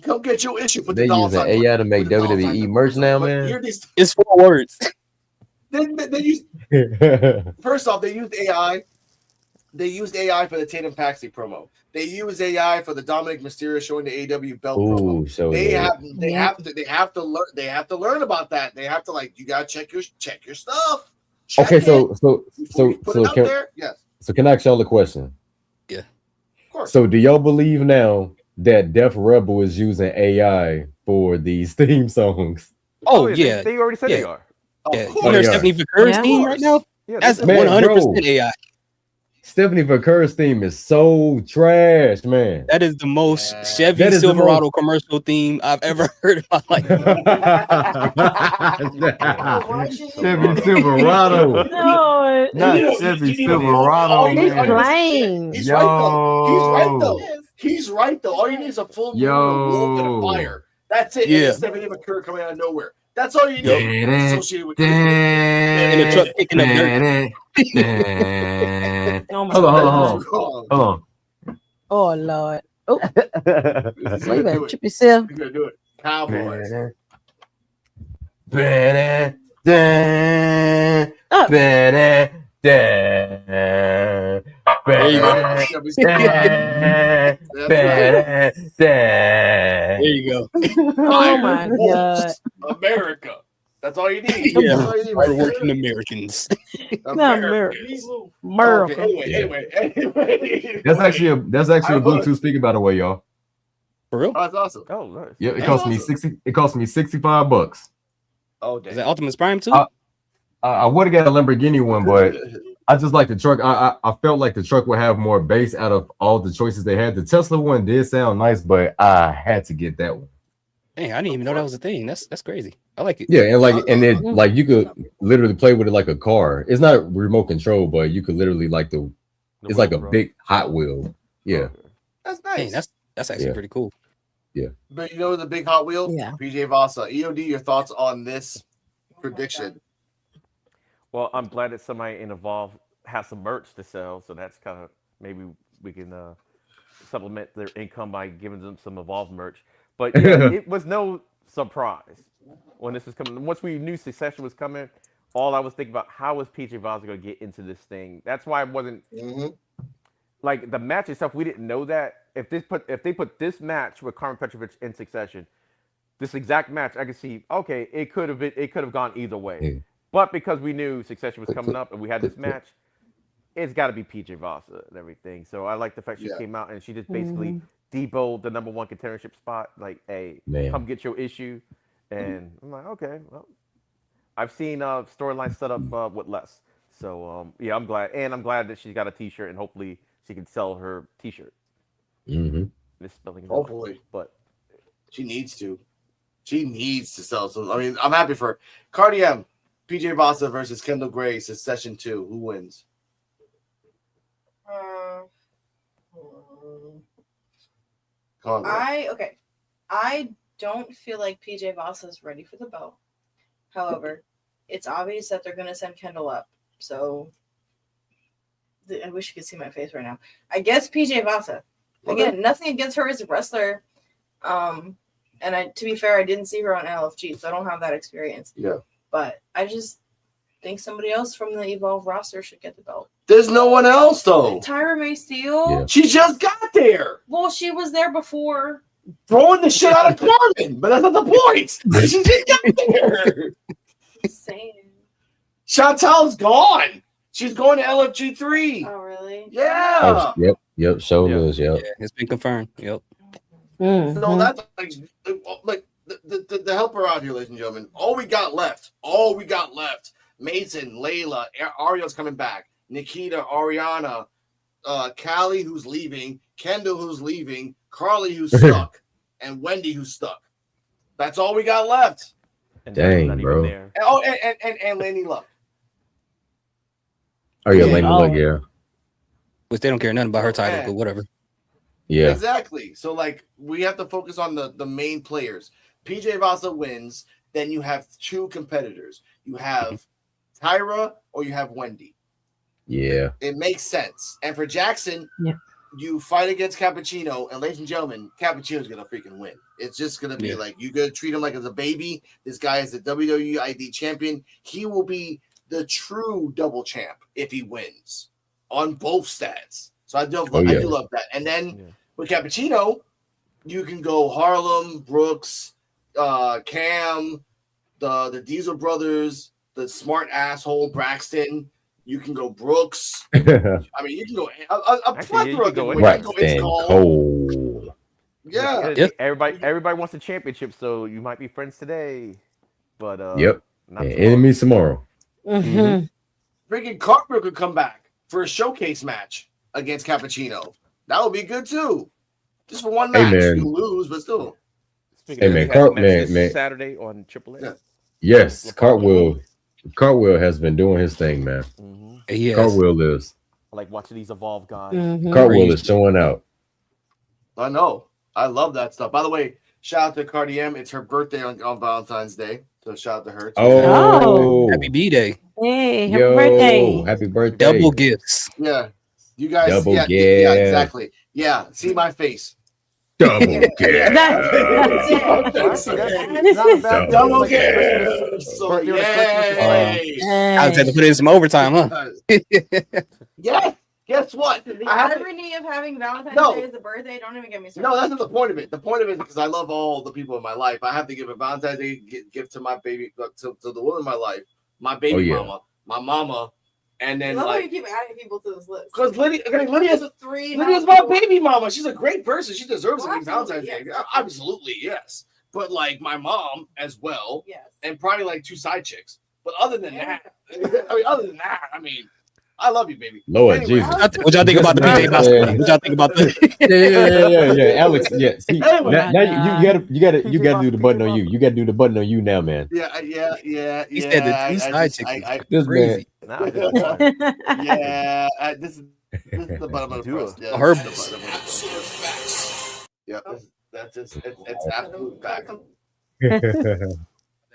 Come get your issue. Put They using AI to make WWE merch now, man. It's 4 words. First off, they used AI. They used AI for the Tatum Paxley promo. They used AI for the Dominic Mysterio showing the AW belt promo. So they have to learn about that. They have to, like, you gotta check your stuff. Okay, so yes. So can I ask y'all a question? Yeah. Of course. So do y'all believe now that Def Rebel is using AI for these theme songs? Oh yeah, they already said they are. Yeah, you heard Stephanie Vaquer's theme right now? Yeah, that's 100% AI. Stephanie Vaquer's theme is so trash, man. That is the most Chevy Silverado commercial theme I've ever heard in my life. Chevy Silverado. No, not Chevy Silverado. He's He's right though. All you need is a full moon, a wolf, and a fire. That's it. Yeah. And Stephanie Vaquer coming out of nowhere. That's all you need. Associated with in the truck picking up dirt. Hold on. Oh Lord. Oh, you better chip yourself. You're gonna do it. Cowboys. There you go. Oh my God. America. That's all you need. Yeah, That's all you need. hardworking Americans. America. Anyway. That's actually a Bluetooth speaker, by the way, y'all. For real? Oh, that's awesome. Oh, nice. Yeah, it cost me $65. Oh, damn. Is that Optimus Prime too? I would have got a Lamborghini one, but I just like the truck. I felt like the truck would have more bass out of all the choices they had. The Tesla one did sound nice, but I had to get that one. Dang, I didn't even know that was a thing. That's crazy. I like it. Yeah, and then you could literally play with it like a car. It's not remote control, but you could literally it's like a big Hot Wheel. Yeah. That's nice. Dang, that's actually pretty cool. Yeah. But you know the big Hot Wheel? Yeah. PJ Vasa. EOD, your thoughts on this prediction? Well, I'm glad that somebody in Evolve have some merch to sell, so that's kind of maybe we can supplement their income by giving them some Evolve merch. But yeah, it was no surprise when this was coming. Once we knew Succession was coming, all I was thinking about how was PJ Voss going to get into this thing. That's why I wasn't like the match itself. We didn't know that if they put this match with Carmen Petrovic in Succession, this exact match, I could see okay, it could have gone either way. Yeah. But because we knew Succession was coming up and we had this match, it's got to be PJ Voss and everything. So I like the fact she came out and she just basically deboed the number 1 contendership spot. Like, hey, come get your issue. And I'm like, okay, well, I've seen storylines set up with less. So yeah, I'm glad, and I'm glad that she's got a T-shirt, and hopefully she can sell her T-shirt. Misspelling. Hopefully, but she needs to. She needs to sell. So I mean, I'm happy for her. Cardi M, PJ Voss versus Kendall Gray, Succession 2. Who wins? I don't feel like PJ Voss is ready for the belt. However, it's obvious that they're going to send Kendall up. So I wish you could see my face right now. I guess PJ Voss. Again, nothing against her as a wrestler. And to be fair, I didn't see her on LFG, so I don't have that experience. Yeah. But I just think somebody else from the Evolve roster should get the belt. There's no one else, though. Tyra May Steele. Yeah. She just got there. Well, she was there before. Throwing the shit out of Carmen, but that's not the point. She just got there. Saying. Chantal's gone. She's going to LFG 3. Oh, really? Yeah. Oh, yep. Show is, yep. Yeah, it's been confirmed. Yep. So that's like the helper out here, ladies and gentlemen. All we got left. Mason, Layla, Ariel's coming back. Nikita, Ariana, Callie, who's leaving. Kendall, who's leaving. Carly, who's stuck. And Wendy, who's stuck. That's all we got left. And dang, bro. And Laney Luck. Oh, yeah, Laney Luck, yeah. Which they don't care nothing about her title, but whatever. Yeah. Exactly. So, like, we have to focus on the main players. PJ Voss wins. Then you have 2 competitors. You have Tyra or you have Wendy. Yeah. It makes sense. And for Jackson, you fight against Cappuccino, and ladies and gentlemen, Cappuccino's gonna freaking win. It's just gonna be like you gotta treat him like as a baby. This guy is the WWE ID champion. He will be the true double champ if he wins on both stats. So I do love that. And then with Cappuccino, you can go Harlem, Brooks, Cam, the Diesel brothers, the smart asshole Braxton. You can go Brooks. I mean, you can go a plethora. Braxton Cole. Yeah. Everybody wants a championship, so you might be friends today. But enemies tomorrow. Freaking Cartwheel could come back for a showcase match against Cappuccino. That would be good too. Just for one match. You lose, but still. Man. Saturday on Triple A. Yeah. Yes, Cartwheel has been doing his thing, man. Yes. Cartwheel is. I like watching these Evolve guys. Cartwheel is showing out. I know. I love that stuff. By the way, shout out to Cardi M. It's her birthday on Valentine's Day. So shout out to her. Oh. Happy B-Day. Hey, happy birthday. Happy birthday. Double gifts. Yeah. You guys. Double yeah, exactly. Yeah. See my face. Double gift. Double gift. So, yay. I was had to put in some overtime, huh? Yeah. Guess what? The irony of having Valentine's Day as a birthday, don't even get me started. No, that's not the point of it. The point of it is because I love all the people in my life. I have to give a Valentine's Day gift to my baby, to the woman in my life, my baby mama, my mama, and then I love how you keep adding people to this list. Because Lydia's my baby mama. She's a great person. She deserves a big Valentine's Day. Absolutely, yes. But like my mom as well. Yes. And probably like 2 side chicks. But other than that, I mean, I love you, baby. Lord anyway, Jesus. What y'all think about the BJ Boston? What y'all think about the Yeah. Alex, yeah. See, now you gotta do the button on you. You gotta do the button on you now, man. Yeah. He said the 2 side chicks. This man. This is the bottom of the press. Yeah, Her facts. Yeah, that's just it's absolute fact. Have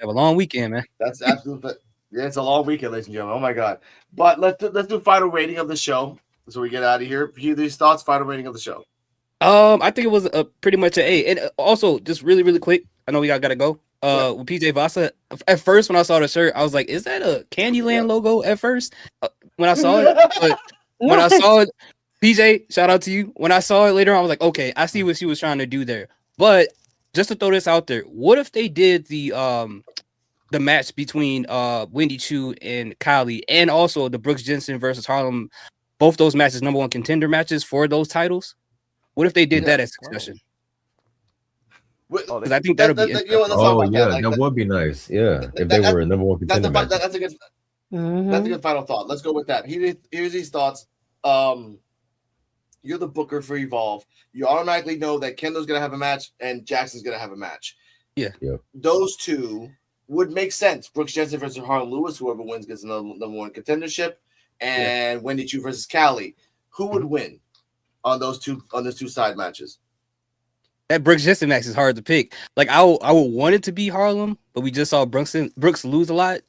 a long weekend, man. That's absolute fact. Yeah, it's a long weekend, ladies and gentlemen. Oh my god! But let's do final rating of the show. So we get out of here. Hear these thoughts. Final rating of the show. I think it was pretty much an A. And also, just really, really quick, I know we gotta go. With PJ Vasa, at first when I saw the shirt, I was like, "Is that a Candyland logo?" At first, when I saw it, but when I saw it, PJ, shout out to you. When I saw it later, I was like, "Okay, I see what she was trying to do there." But just to throw this out there, what if they did the match between Wendy Chu and Kylie, and also the Brooks Jensen versus Harlem, both those matches, number 1 contender matches for those titles? What if they did that at Succession? Because I think that'll be interesting. That would be nice. Yeah, if they were a number 1 contender match. That's a good. That's a good final thought. Let's go with that. Here's these thoughts. You're the booker for Evolve. You automatically know that Kendall's gonna have a match and Jackson's gonna have a match. Yeah. Those two would make sense. Brooks Jensen versus Harlan Lewis. Whoever wins gets the number 1 contendership, and Wendy Chu versus Callie. Who would win on those two side matches? That Brooks Jensen match is hard to pick. Like I would want it to be Harlem, but we just saw Brooks lose a lot.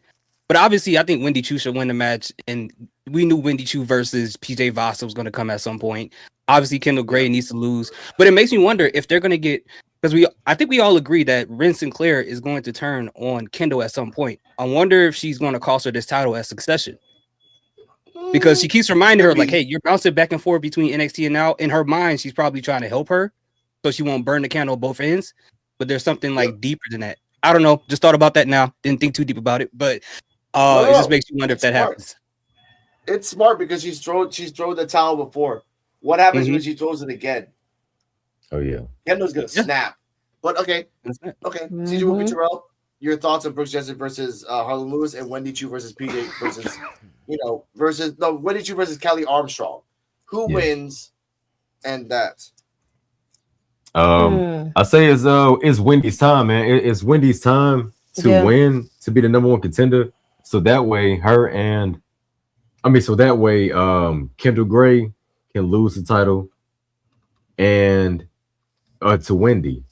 But obviously, I think Wendy Chu should win the match, and we knew Wendy Chu versus PJ Vasa was going to come at some point. Obviously, Kendall Gray needs to lose, but it makes me wonder if they're going to get, because I think we all agree that Ren Sinclair is going to turn on Kendall at some point. I wonder if she's going to cost her this title at Succession, because she keeps reminding her like, "Hey, you're bouncing back and forth between NXT and now." In her mind, she's probably trying to help her, so she won't burn the candle at both ends. But there's something like deeper than that. I don't know. Just thought about that now. Didn't think too deep about it, but it just makes you wonder if that happens. It's smart because she's thrown the towel before. What happens when she throws it again? Oh yeah, Kendall's gonna snap. But okay. CJ Wookie Terrell, your thoughts on Brooks Jensen versus Harlan Lewis and Wendy Chu versus PJ versus Wendy Chu versus Kelly Armstrong. Who wins? And that. I say it's Wendy's time, man. It's Wendy's time to win, to be the number 1 contender. So that way, Kendall Gray can lose the title, and to Wendy,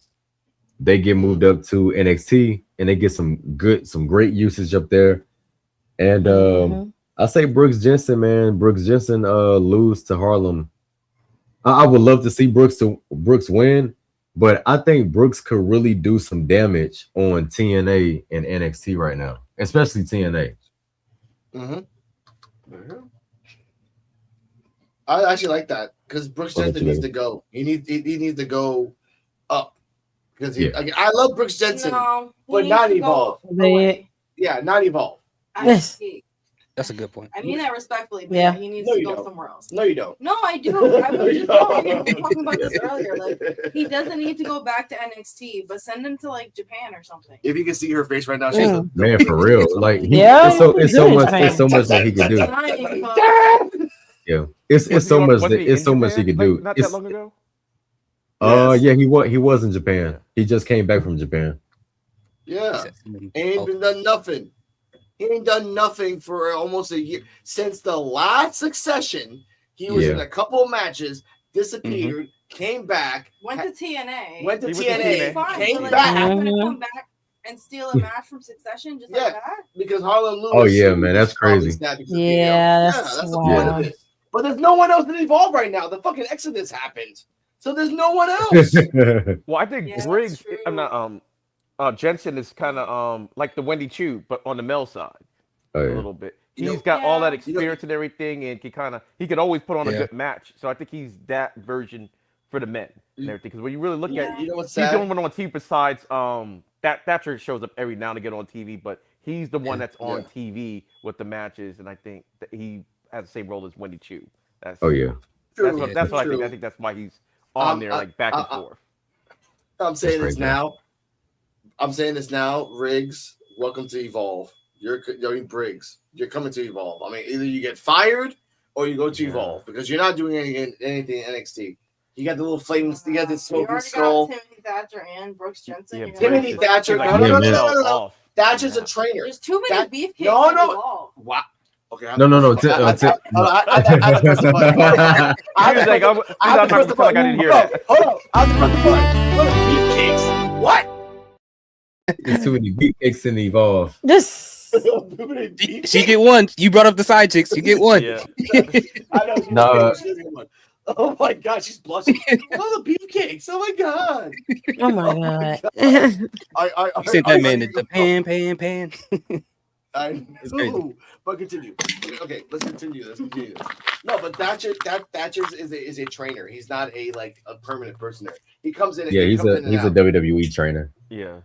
they get moved up to NXT, and they get some great usage up there. And I say Brooks Jensen, man. Brooks Jensen lose to Harlem. I would love to see Brooks win, but I think Brooks could really do some damage on TNA and NXT right now, especially TNA. I actually like that because Brooks Jensen needs to go. He needs to go up because I love Brooks Jensen, but not Evolve. Yeah, not Evolve. That's a good point. I mean that respectfully, but he needs to go somewhere else. No, you don't. No, I do. I was talking about this earlier. Like, he doesn't need to go back to NXT, but send him to like Japan or something. If you can see her face right now, she's man for real. Like it's so much that he can do. Yeah, it's so much he can do. Not that long ago. Yeah, he was in Japan. He just came back from Japan. Yeah, ain't been done nothing. He ain't done nothing for almost a year since the last Succession. He was in a couple of matches, disappeared, came back, went to TNA, came back. back. Come back and steal a match from Succession just like that? Because Harlan Lewis. Oh yeah, man, that's crazy. That's the point of it. But there's no one else in Evolve right now. The fucking Exodus happened, so there's no one else. Well, I think Briggs. I'm not. Jensen is kind of like the Wendy Chu, but on the male side a little bit. He's got all that experience and everything, and he could always put on a good match. So I think he's that version for the men and everything. Because when you really look at, he's the only one on TV besides Thatcher shows up every now and again on TV, but he's the one that's on TV with the matches, and I think that he has the same role as Wendy Chu. That's what I think. I think that's why he's on there, like back and forth. I'm saying this now. Riggs, welcome to Evolve. You're Briggs. You're coming to Evolve. I mean, either you get fired or you go to Evolve because you're not doing anything in NXT. You got the little flames. You got the smoking skull. Timothy Thatcher and Brooks Jensen. Timothy Thatcher. No. Thatcher's a trainer. There's too many beefcakes. No. Wow. Okay. No. I didn't hear that. Hold on. I was beefcakes. What? There's too many beefcakes in Evolve. She get one. You brought up the side chicks. You get one. Yeah. I know. No. She doesn't get one. Oh my god, she's blushing. Oh, the beefcakes. Oh my god. Oh my god. You sent that man to Japan, pan. I It's crazy. know, but continue. Okay, let's continue this. No, but Thatcher is a trainer. He's not a permanent person there. He comes in. Yeah, he he's comes in and a out. WWE trainer. Yeah,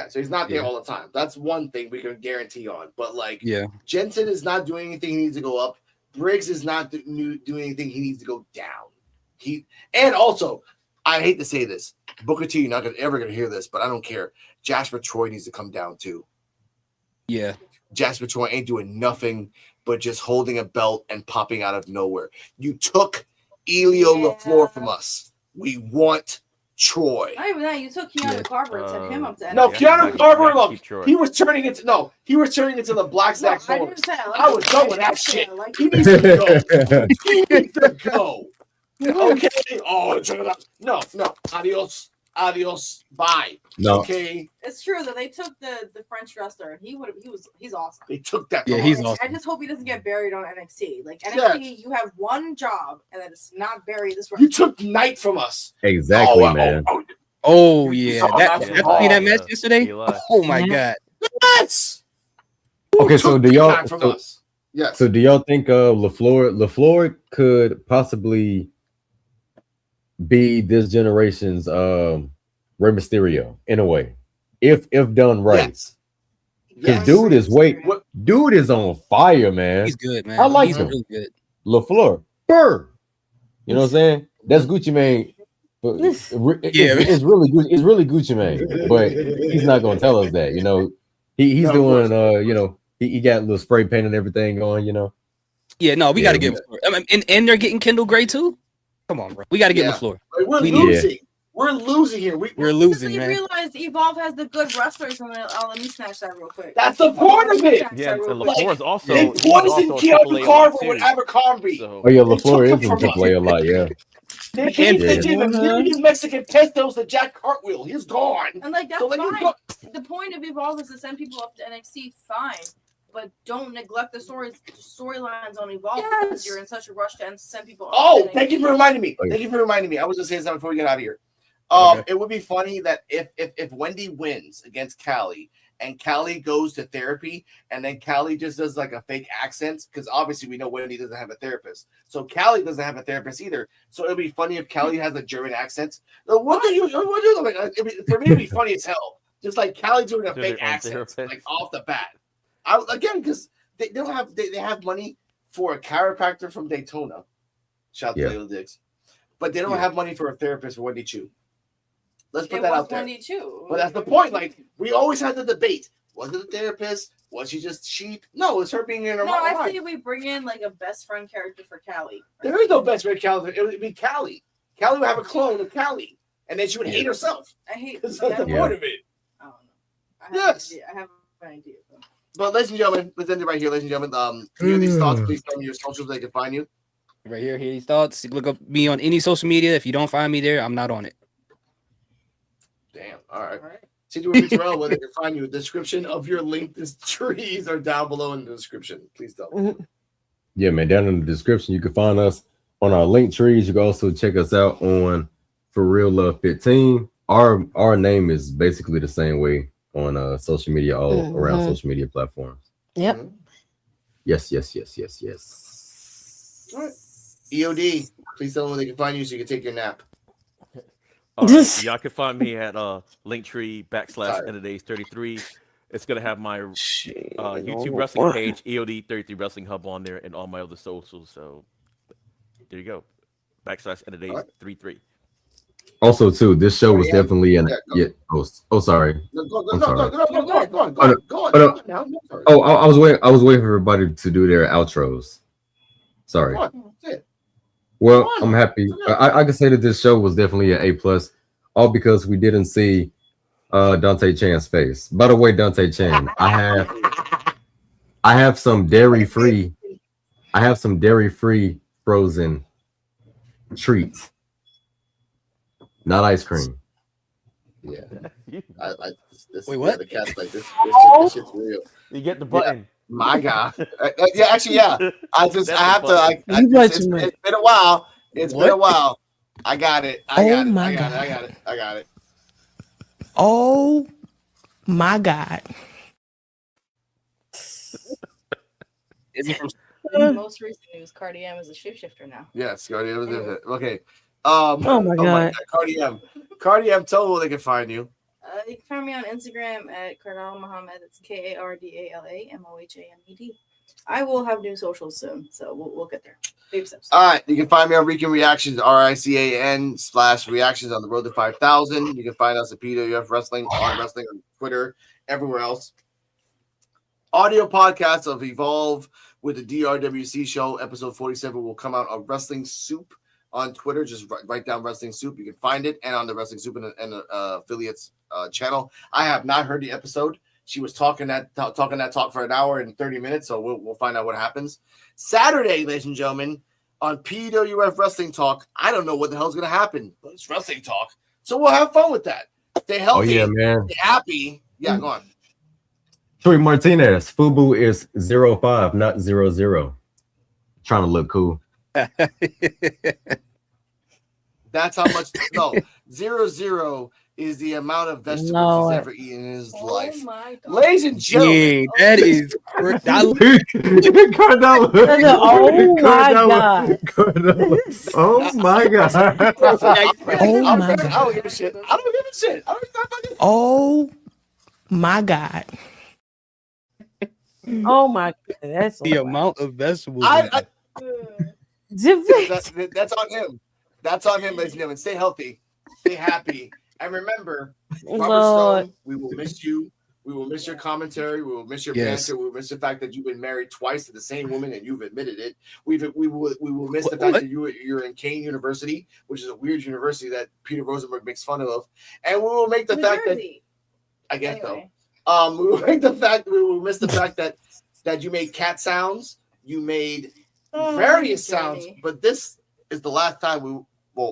so he's not there Yeah. all the time. That's one thing we can guarantee on. But Yeah. Jensen is not doing anything. He needs to go up. Briggs is not doing anything. He needs to go down. And also, I hate to say this, Booker T, you're not ever gonna hear this, but I don't care. Jasper Troy needs to come down too. Yeah. Jasper Troy ain't doing nothing but just holding a belt and popping out of nowhere. You took Elio LaFleur from us. We want Troy. Not even that. You took Keanu Carver and sent him up to No, NXT. Keanu Carver, look, he was turning into the Black Zack I Norris. didn't say I like I was him. done with that I said shit. I like He him. needs to go. He needs to go. Okay. Oh, no. Adios. Bye. No. Okay. It's true that they took the French wrestler and he's awesome. They took that. Yeah, from he's us. awesome. I just hope he doesn't get buried on NXT. Like NXT, you have one job and then it's not bury this You wrestler. took Knight from us. Exactly, man. Oh yeah. saw That that after seeing that match Yeah. yesterday. Eli. Oh my Yeah. god. Yes. Okay, so do y'all Back from us? Yes. so do y'all think LaFleur could possibly be this generation's Rey Mysterio in a way, if done right? Yes. Because dude is on fire, man. He's good, man. I like He's him. really good. LaFleur, burr. You know what I'm saying? That's Gucci Mane. But it's really good. It's really Gucci Mane, but he's not gonna tell us that. You know, he's No, doing. You know, he got a little spray paint and everything going. You know. Yeah, no, we Yeah, gotta get LaFleur. I mean, and they're getting Kendall Gray too. Come on, bro. We gotta get Yeah. LaFleur. We're We losing. We're losing here. We're losing, You man. realize Evolve has the good wrestlers. And let me snatch that real quick. That's the point of it. Yeah, and Like, LaFleur is also They he's poisoned also a Keanu AAA Carver too. with Abercrombie. So Oh yeah, They took LaFleur him is in from us. AAA a lot. Yeah. They gave Yeah. his Mexican pesos to Jack Cartwheel. He's gone. And like that's So let me fine. go- The point of Evolve is to send people up to NXT, fine. But don't neglect the storylines on Evolve because you're in such a rush to send people up Oh, to thank you for reminding me. Thank you for reminding me. I was just saying something before we get out of here. It would be funny that if Wendy wins against Callie and Callie goes to therapy and then Callie just does like a fake accent, because obviously we know Wendy doesn't have a therapist. So Callie doesn't have a therapist either. So it'd be funny if Callie has a German accent. What do you like? For me, it'd be funny as hell. Just like Callie doing a Do fake their own accent, therapist. like off the bat. Again, because they don't have they have money for a chiropractor from Daytona. Shout out to Little Dicks. But they don't have money for a therapist for Wendy Chu. Let's put that out there. But that's the point. Like, we always had the debate. Was it a therapist? Was she just cheap? No, it's her being in her No, mind. I think we bring in like a best friend character for Callie. There is no best friend Callie. It would be Callie. Callie would have a clone of Callie. And then she would hate herself. I hate That's that. the point of it. I don't know. Yes. I have an idea. But ladies and gentlemen, let's end it right here, ladies and gentlemen. Hear these thoughts, please tell me your socials they can find you. Right here, hear these thoughts. You look up me on any social media. If you don't find me there, I'm not on it. Damn. All right. CJ Terrell, where they can find you. A description of your LinkedIn trees are down below in the description. Please tell me. Yeah, man. Down in the description, you can find us on our link trees. You can also check us out on For Real Love 15. Our name is basically the same way on social media, all around social media platforms. Yep. Yes. All right. EOD, please tell them where they can find you so you can take your nap. All right, y'all can find me at Linktree/End-of-Days33. It's gonna have my YouTube wrestling page, EOD33 Wrestling Hub, on there, and all my other socials. So there you go. /End-of-Days33. Also, too, this show was definitely an sorry. Go I'm sorry. on now. Oh, I was waiting for everybody to do their outros. Sorry. Come on, say it. Well, I'm happy. I can say that this show was definitely an A+, all because we didn't see Dante Chan's face. By the way, Dante Chan, I have some dairy-free frozen treats. Not ice cream. Yeah. This, Wait, what? Yeah, the cat's like this. This shit's real. You get the button. My God. Yeah, actually, yeah. I have to. button. It's been a while. It's been a while. I got it. I got it. Oh my God. Is it from? Most recent news: Cardi M is a shapeshifter now. Yes, Cardi M. Okay. Oh my God. Cardi M. Cardi M. Tell them where they can find you. You can find me on Instagram at Kardala Muhammad. It's KARDALAMOHAMED. I will have new socials soon, so we'll get there. Baby steps. All right, you can find me on Rican Reactions, RICAN/reactions on the road to 5,000. You can find us at PUWF Wrestling on Twitter, everywhere else. Audio podcasts of Evolve with the DRWC show, episode 47 will come out on Wrestling Soup on Twitter. Just write down Wrestling Soup. You can find it, and on the Wrestling Soup and affiliates channel. I have not heard the episode. She was talking that talk for an hour and 30 minutes, so we'll find out what happens. Saturday, ladies and gentlemen, on PWF Wrestling Talk. I don't know what the hell's going to happen, but it's Wrestling Talk, so we'll have fun with that. Stay healthy. Oh yeah, man. Stay happy. Yeah, go on. Troy Martinez, Fubu is 05, not 00. Trying to look cool. That's how much. No, 00 is the amount of vegetables he's ever eaten in his life. My God. Ladies and gentlemen, that is. Cardella. Oh my God. Cardella. Oh my God. I don't give a shit. Oh my God. Oh my God. That's The amount of vegetables. That's on him. That's on him, ladies and gentlemen. Stay healthy. Stay happy. And remember, Robert Stone, we will miss you. We will miss your commentary. We will miss your banter. We will miss the fact that you've been married twice to the same woman and you've admitted it. We will miss the fact that you're in Kane University, which is a weird university that Peter Rosenberg makes fun of. And we will make the fact that I get though. We will make the fact we will miss the fact that you made cat sounds. You made various sounds, but this is the last time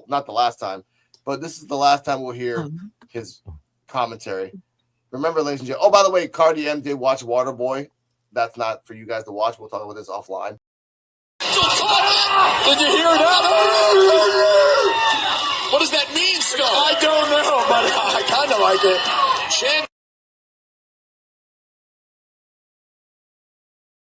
not the last time. But this is the last time we'll hear his commentary. Remember, ladies and gentlemen. Oh, by the way, Cardi M did watch Waterboy. That's not for you guys to watch. We'll talk about this offline. Did you hear that? What does that mean, Scott? I don't know, but I kind of like it.